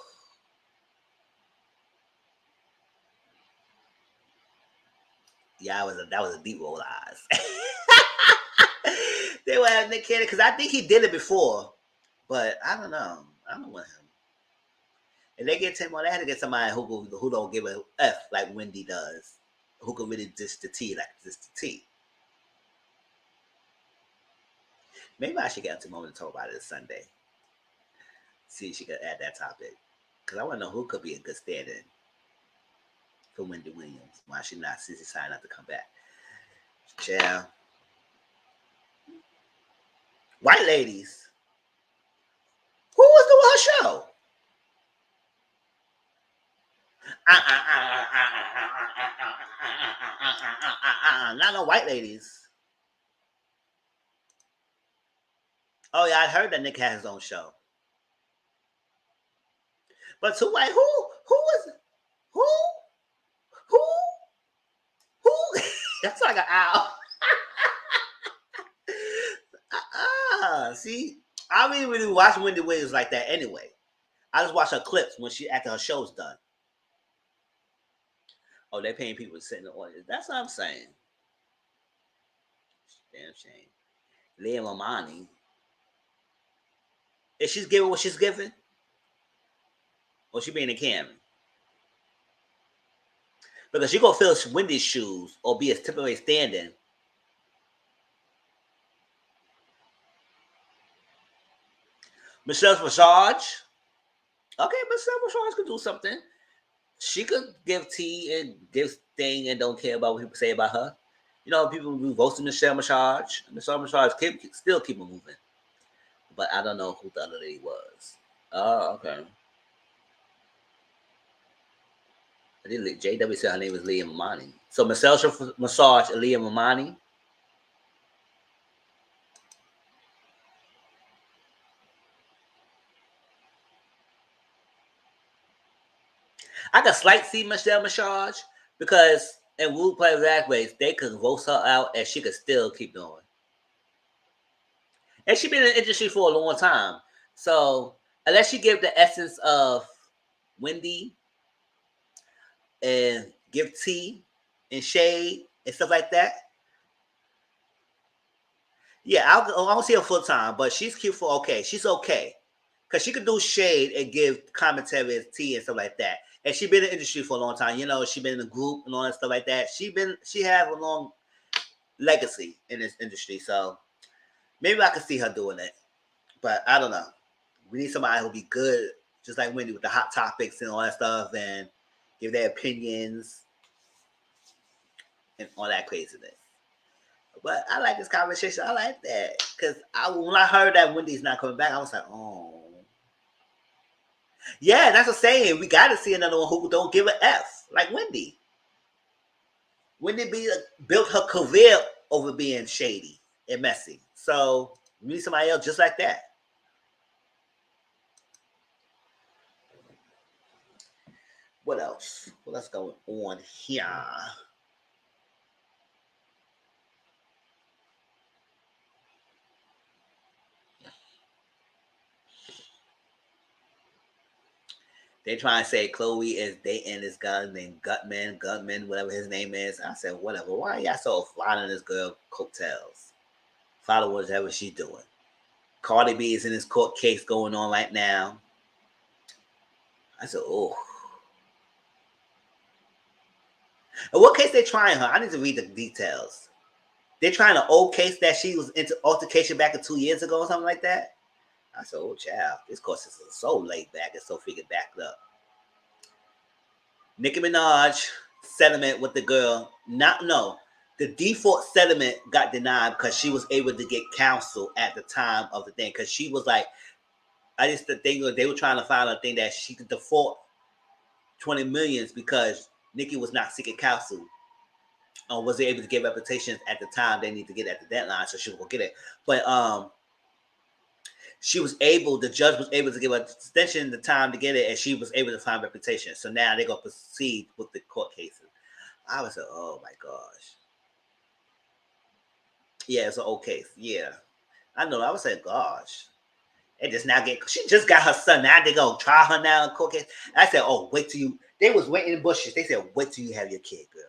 yeah, that was a deep roll eyes. They would have Nick Cannon because I think he did it before, but I don't know. I don't want him. And they get Tim on. They had to get somebody who don't give a F like Wendy does, who can really dish the tea like this the tea. Maybe I should get into a moment to talk about it this Sunday. See if she could add that topic. Because I want to know who could be a good stand-in for Wendy Williams. Why she not deciding not to come back? Yeah. White ladies. Who was doing her show? not no white ladies. Oh yeah, I heard that Nick has his own show. But who like who who that's like an owl. See, I don't really watch Wendy Williams like that anyway. I just watch her clips when she after her show's done. Oh, they're paying people to sit in the audience. That's what I'm saying. Damn shame. Leah Mamani. Is she giving what she's giving? Or she being a Cam? Because she gonna fill Wendy's shoes or be a temporary stand-in. Michelle's massage. Okay, Michelle massage could do something. She could give tea and give thing and don't care about what people say about her. You know, people do roasting Michelle massage. Michelle massage still keep her moving. But I don't know who the other lady was. Oh, okay. I think JW said her name was Leah Mamani. So Michelle massage and Leah Mamani. I could slight see Michelle massage because in Wu Play Black Race, they could roast her out and she could still keep going. And she's been in the industry for a long time. So unless she give the essence of Wendy and give tea and shade and stuff like that. Yeah, I don't see her full time, but she's cute for okay. She's okay. Because she could do shade and give commentary and tea and stuff like that. And she's been in the industry for a long time. You know, she's been in a group and all that stuff like that. She has a long legacy in this industry. So maybe I could see her doing it. But I don't know. We need somebody who'll be good, just like Wendy, with the hot topics and all that stuff and give their opinions and all that craziness. But I like this conversation. I like that. Because when I heard that Wendy's not coming back, I was like, oh. Yeah, that's a saying. We got to see another one who don't give an F, like Wendy. Wendy built her career over being shady and messy. So we need somebody else just like that. What else? What's going on here? They try and say Chloe is dating this guy named Gutman, whatever his name is. I said, whatever. Why y'all so following this girl coattails? Follow whatever she's doing. Cardi B is in this court case going on right now. I said, oh. And what case they trying her? I need to read the details. They're trying an old case that she was into altercation back 2 years ago or something like that. I said, oh, child, this course is so laid back and so figured back up. Nicki Minaj settlement with the girl. The default settlement got denied because she was able to get counsel at the time of the thing. Because she was like, they were trying to find a thing that she could default 20 millions because Nicki was not seeking counsel. Or was able to get reputations at the time they need to get at the deadline, so she will get it. But the judge was able to give an extension the time to get it, and she was able to find reputation. So now they're going to proceed with the court cases. I was like, oh my gosh. Yeah, it's an old case. Yeah. I know. I was like, gosh. She just got her son. Now they're going to try her now in court case. I said, oh, wait till you. They was waiting in bushes. They said, wait till you have your kid, girl.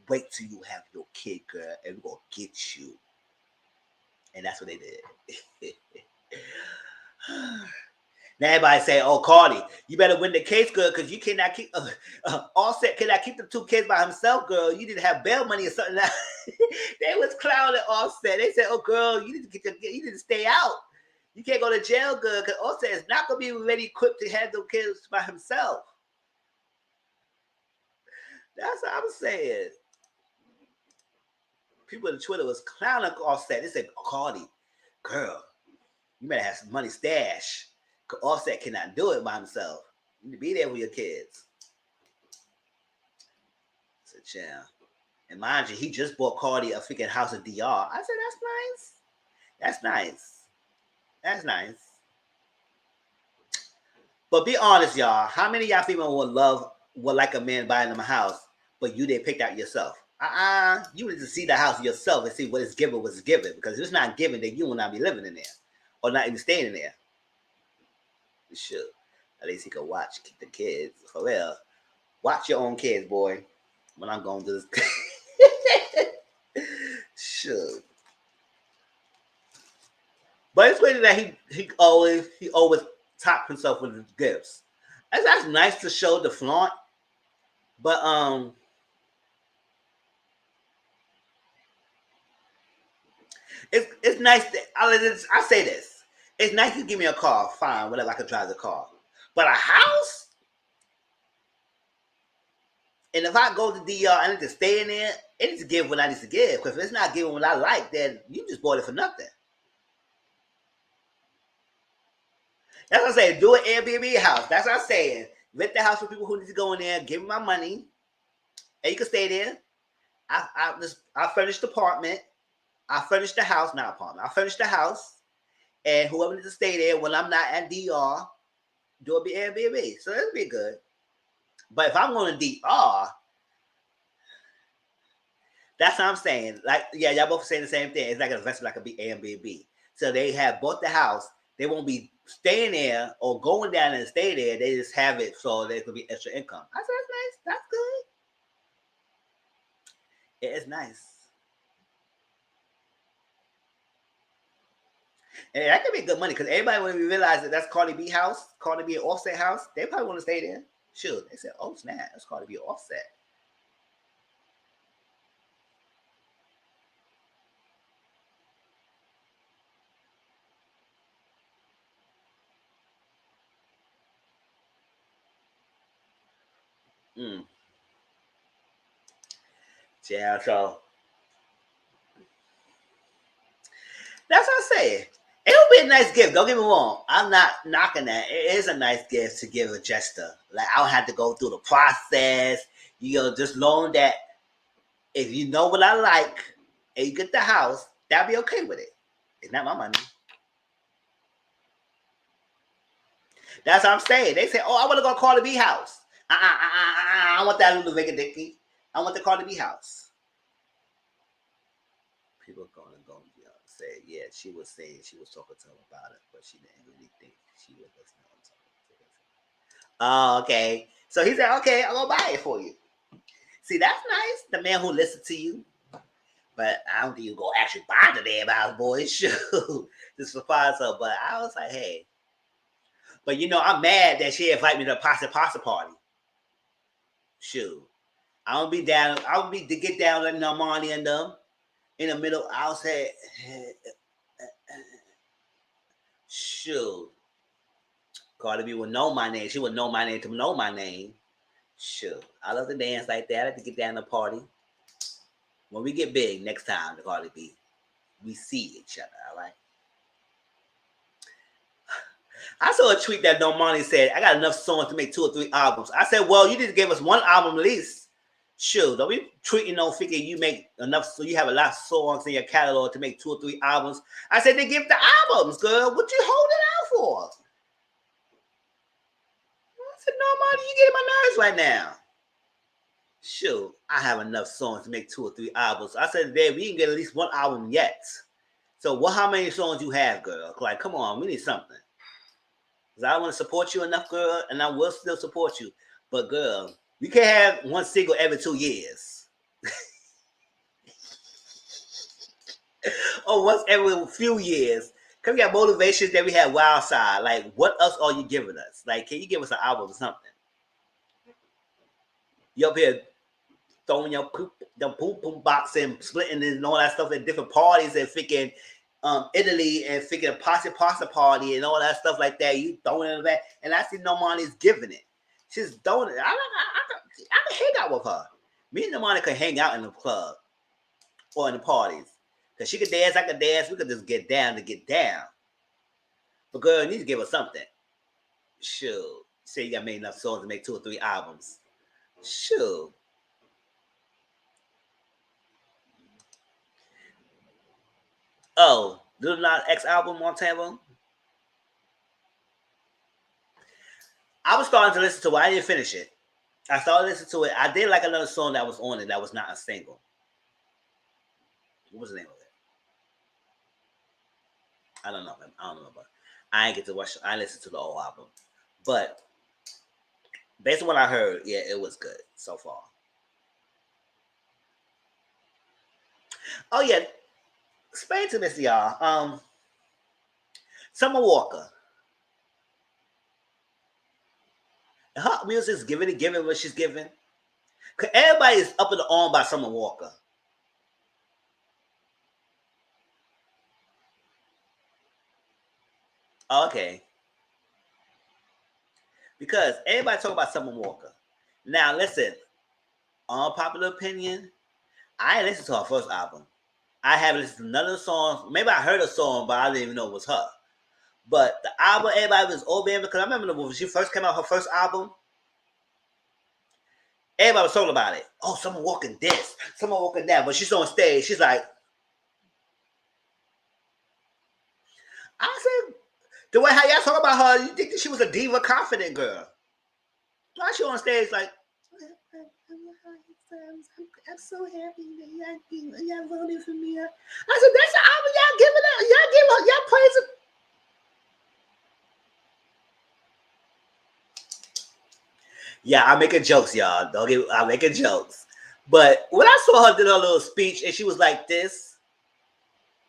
Wait till you have your kid, girl, and we're going to get you. And that's what they did. Now everybody say, oh, Cardi, you better win the case, girl, because you cannot keep, Offset cannot keep the 2 kids by himself, girl. You need to have bail money or something. They was clowning Offset. They said, oh, girl, you need to stay out. You can't go to jail, girl, because Offset is not going to be ready equipped to handle kids by himself. That's what I'm saying. People on Twitter was clowning Offset. They said, Cardi, girl, you better have some money stash. Because Offset cannot do it by himself. You need to be there with your kids. So, yeah. And mind you, he just bought Cardi a freaking house in DR. I said, that's nice. That's nice. That's nice. But be honest, y'all. How many of y'all female would like a man buying them a house, but you didn't pick out yourself? You need to see the house yourself and see what it's given, what's given. Because if it's not given, then you will not be living in there. Or not even staying in there. You should. At least he could watch, keep the kids. For real. Watch your own kids, boy. When I'm going to this. Should. But it's weird that he always top himself with his gifts. That's nice to show the flaunt. But it's nice that I say this. It's nice to give me a car, fine, whatever, I could drive the car. But a house? And if I go to DR, I need to stay in there, it needs to give what I need to give. Because if it's not giving what I like, then you just bought it for nothing. That's what I'm saying. Do an Airbnb house. That's what I'm saying. Rent the house for people who need to go in there, give me my money, and you can stay there. I furnish the apartment. I furnish the house, not apartment. I furnish the house, and whoever needs to stay there when I'm not at DR, do it be Airbnb. So that'll be good. But if I'm going to DR, that's what I'm saying. Like, yeah, y'all both saying the same thing. It's like an investment, like a Airbnb. So they have bought the house. They won't be staying there or going down and stay there. They just have it so there could be extra income. I said, that's nice. That's good. It is nice. And that could be good money because everybody, when we realize that that's Cardi B house, Cardi B Offset house, they probably want to stay there. Sure. They said, oh, snap. That's Cardi B Offset. Yeah, so that's what I said. It would be a nice gift. Don't get me wrong. I'm not knocking that. It is a nice gift to give a jester. Like, I don't have to go through the process. Just knowing that if you know what I like and you get the house, that'll be okay with it. It's not my money. That's what I'm saying. They say, oh, I want to go to Cardi B house. I want that little Vega Dicky. I want the Cardi B house. People are going to go say, yeah, she was saying she was talking to him about it, but she didn't really think she was listening to him. Oh, okay. So he said, okay, I'll go buy it for you. See, that's nice. The man who listens to you. But I don't think you go actually buy the damn house, boy. Shoot. Just surprise her. But I was like, hey. But I'm mad that she invited me to a pasta party. Shoot. I don't be down. I would be to get down like Normani and them. In the middle, I'll say, shoot. Cardi B would know my name. She would know my name to know my name. Shoot. I love to dance like that. I like to get down to the party. When we get big next time, the Cardi B, we see each other, all right? I saw a tweet that Normani said, I got enough songs to make 2 or 3 albums. I said, well, you need to give us 1 album at least. Sure, don't be tweeting on figure you make enough, so you have a lot of songs in your catalog to make 2 or 3 albums. I said, they give the albums, girl. What you holding out for? I said, Normani, you getting my nerves right now. Sure, I have enough songs to make 2 or 3 albums. I said, Dave, we can get at least 1 album yet. So, how many songs you have, girl? Like, come on, we need something. Because I want to support you enough, girl, and I will still support you. But, girl, we can't have 1 single every 2 years. Or once every few years. Because we got motivations that we have Wild Side. Like, what else are you giving us? Like, can you give us an album or something? You up here throwing your boom box and splitting and all that stuff at different parties and freaking Italy and freaking pasta party and all that stuff like that. You throwing it in the back, and I see Normani's giving it. She's throwing it. I can hang out with her. Me and Normani can hang out in the club or in the parties. Because she could dance, I could dance. We could just get down to get down. But girl, you need to give us something. Sure. Say you got made enough songs to make 2 or 3 albums. Sure. Oh, Lil Nas X album Montana. I was starting to listen to it. I didn't finish it. I started listening to it. I did like another song that was on it that was not a single. What was the name of it? I don't know. I don't remember. I ain't get to watch. I listened to the whole album, but based on what I heard, yeah, it was good so far. Oh yeah, explain to this, y'all. Summer Walker. Her music's giving what she's giving. Cause everybody is up in the arm by Summer Walker. Okay. Because everybody talk about Summer Walker. Now listen, unpopular opinion, I ain't listened to her first album. I haven't listened to none of the songs. Maybe I heard a song, but I didn't even know it was her. But the album, everybody was over because I remember when she first came out, her first album, everybody was talking about it. Oh, someone walking this, someone walking that. But she's on stage, she's like, I said, the way how y'all talk about her, you think that she was a diva, confident girl. Why she on stage like, I'm so happy that y'all voted for me. I said, that's the album y'all giving her. Y'all praising. Yeah, I'm making jokes, y'all. I'm making jokes. But when I saw her do her little speech and she was like this,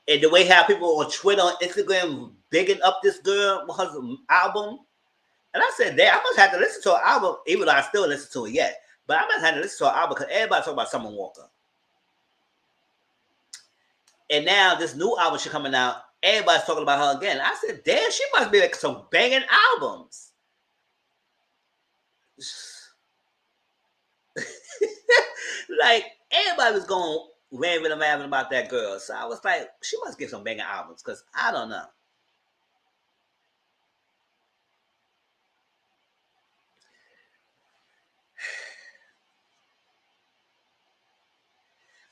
and the way how people on Twitter, on Instagram, bigging up this girl with her album, and I said, damn, I must have to listen to her album, even though I still listen to it yet. But I must have to listen to her album because everybody talking about Summer Walker. And now this new album she coming out, everybody's talking about her again. I said, damn, she must be like some banging albums. Like everybody was going raving and raving about that girl. So I was like, she must get some banging albums because I don't know.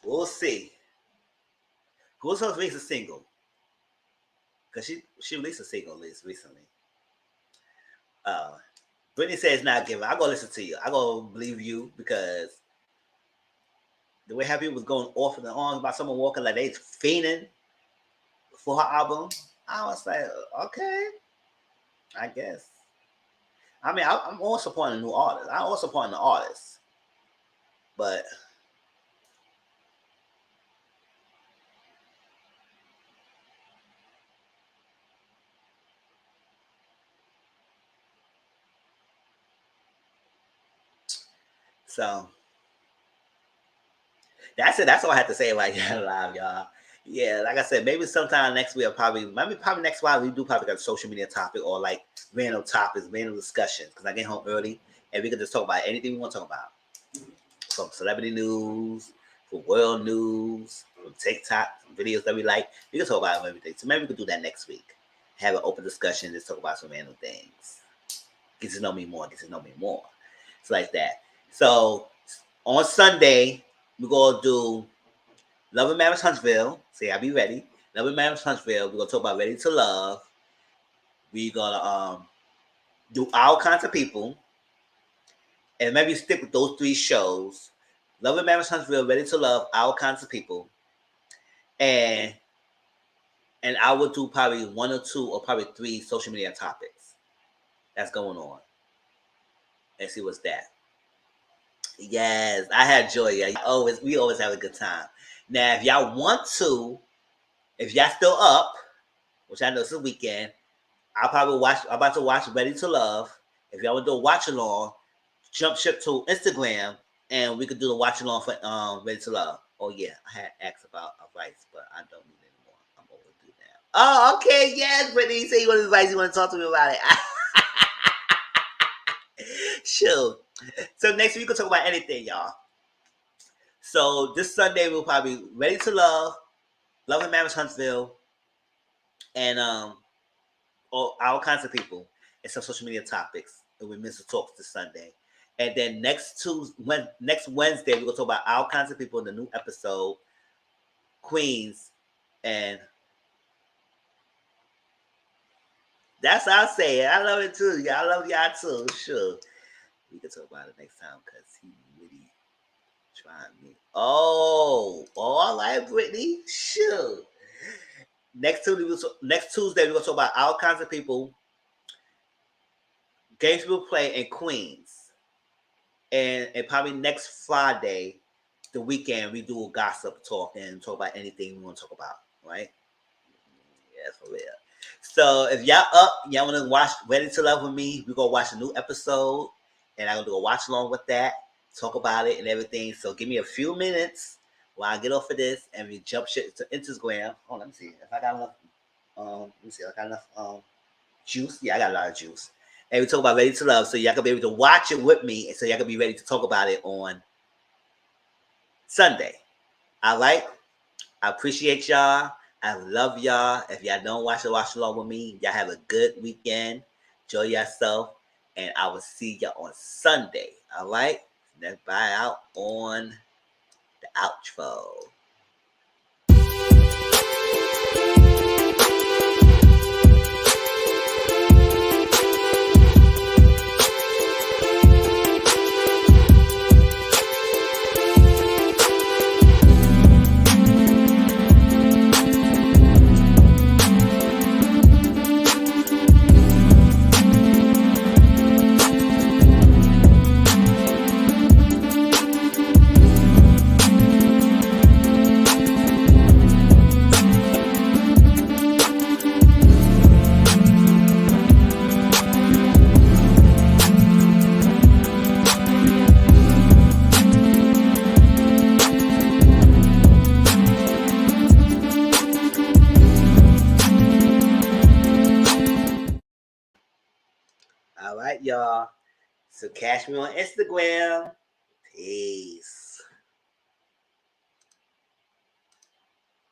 We'll see. Who's her released a single? Because she released a single recently. Uh, Brittany says not giving. I go listen to you. I go believe you because the way how people was going off in the arms about someone walking like they fiending for her album, I was like, okay, I guess. I mean, I'm all supporting a new artist. I'm all supporting the artist, but so that's it. That's all I have to say about that live, y'all. Yeah, like I said, maybe sometime next week, probably next while we do probably got a social media topic or like random topics, random discussions. Because I get home early and we can just talk about anything we want to talk about, from celebrity news, from world news, from TikTok videos that we like. We can talk about everything. So maybe we can do that next week. Have an open discussion. Just talk about some random things. Get to know me more. Get to know me more. It's like that. So on Sunday, we're gonna do Love and Marriage Huntsville. See, I'll be ready. Love and Marriage Huntsville. We're gonna talk about Ready to Love. We're gonna do All Kinds of People. And maybe stick with those three shows. Love and Marriage Huntsville, Ready to Love, All Kinds of People. And I will do probably one or two or probably three social media topics that's going on. Let's see what's that. Yes, I had joy. Yeah, we always have a good time. Now, if y'all want to, if y'all still up, which I know it's a weekend, I'll probably watch. I'm about to watch Ready to Love. If y'all want to do a watch along, jump ship to Instagram, and we could do the watch along for Ready to Love. Oh yeah, I had asked about advice, but I don't need it anymore. I'm overdue now. Oh, okay, yes, Brittany. Say you want advice. You want to talk to me about it? Sure. So next week we can talk about anything, y'all. So this Sunday we'll probably Ready to Love, Love and Marriage Huntsville, and all kinds of people and some social media topics. And we Mizzle Talks this Sunday. And then next Wednesday, we're gonna talk about all kinds of people in the new episode, Queens and That's how I say it. I love it too. Yeah, I love y'all too. Sure. We can talk about it next time because he really trying me. Oh, all right, Brittany. Sure. Next Tuesday we're gonna talk about all kinds of people, games we'll play in Queens, and probably next Friday, the weekend, we do a gossip talk and talk about anything we want to talk about. Right? Yeah, for real. So if y'all up, y'all want to watch Ready to Love with me, we gonna watch a new episode, and I'm gonna do a watch along with that, talk about it and everything. So give me a few minutes while I get off of this, and we jump shit to Instagram. Oh, let me see if I got enough. Let me see. I got enough juice. Yeah, I got a lot of juice. And we talk about Ready to Love, so y'all can be able to watch it with me, and so y'all can be ready to talk about it on Sunday. All right. I appreciate y'all. I love y'all. If y'all don't watch along with me, y'all have a good weekend. Enjoy yourself. And I will see y'all on Sunday. All right? Let's bye out on the outro. All right, y'all. So catch me on Instagram. Peace.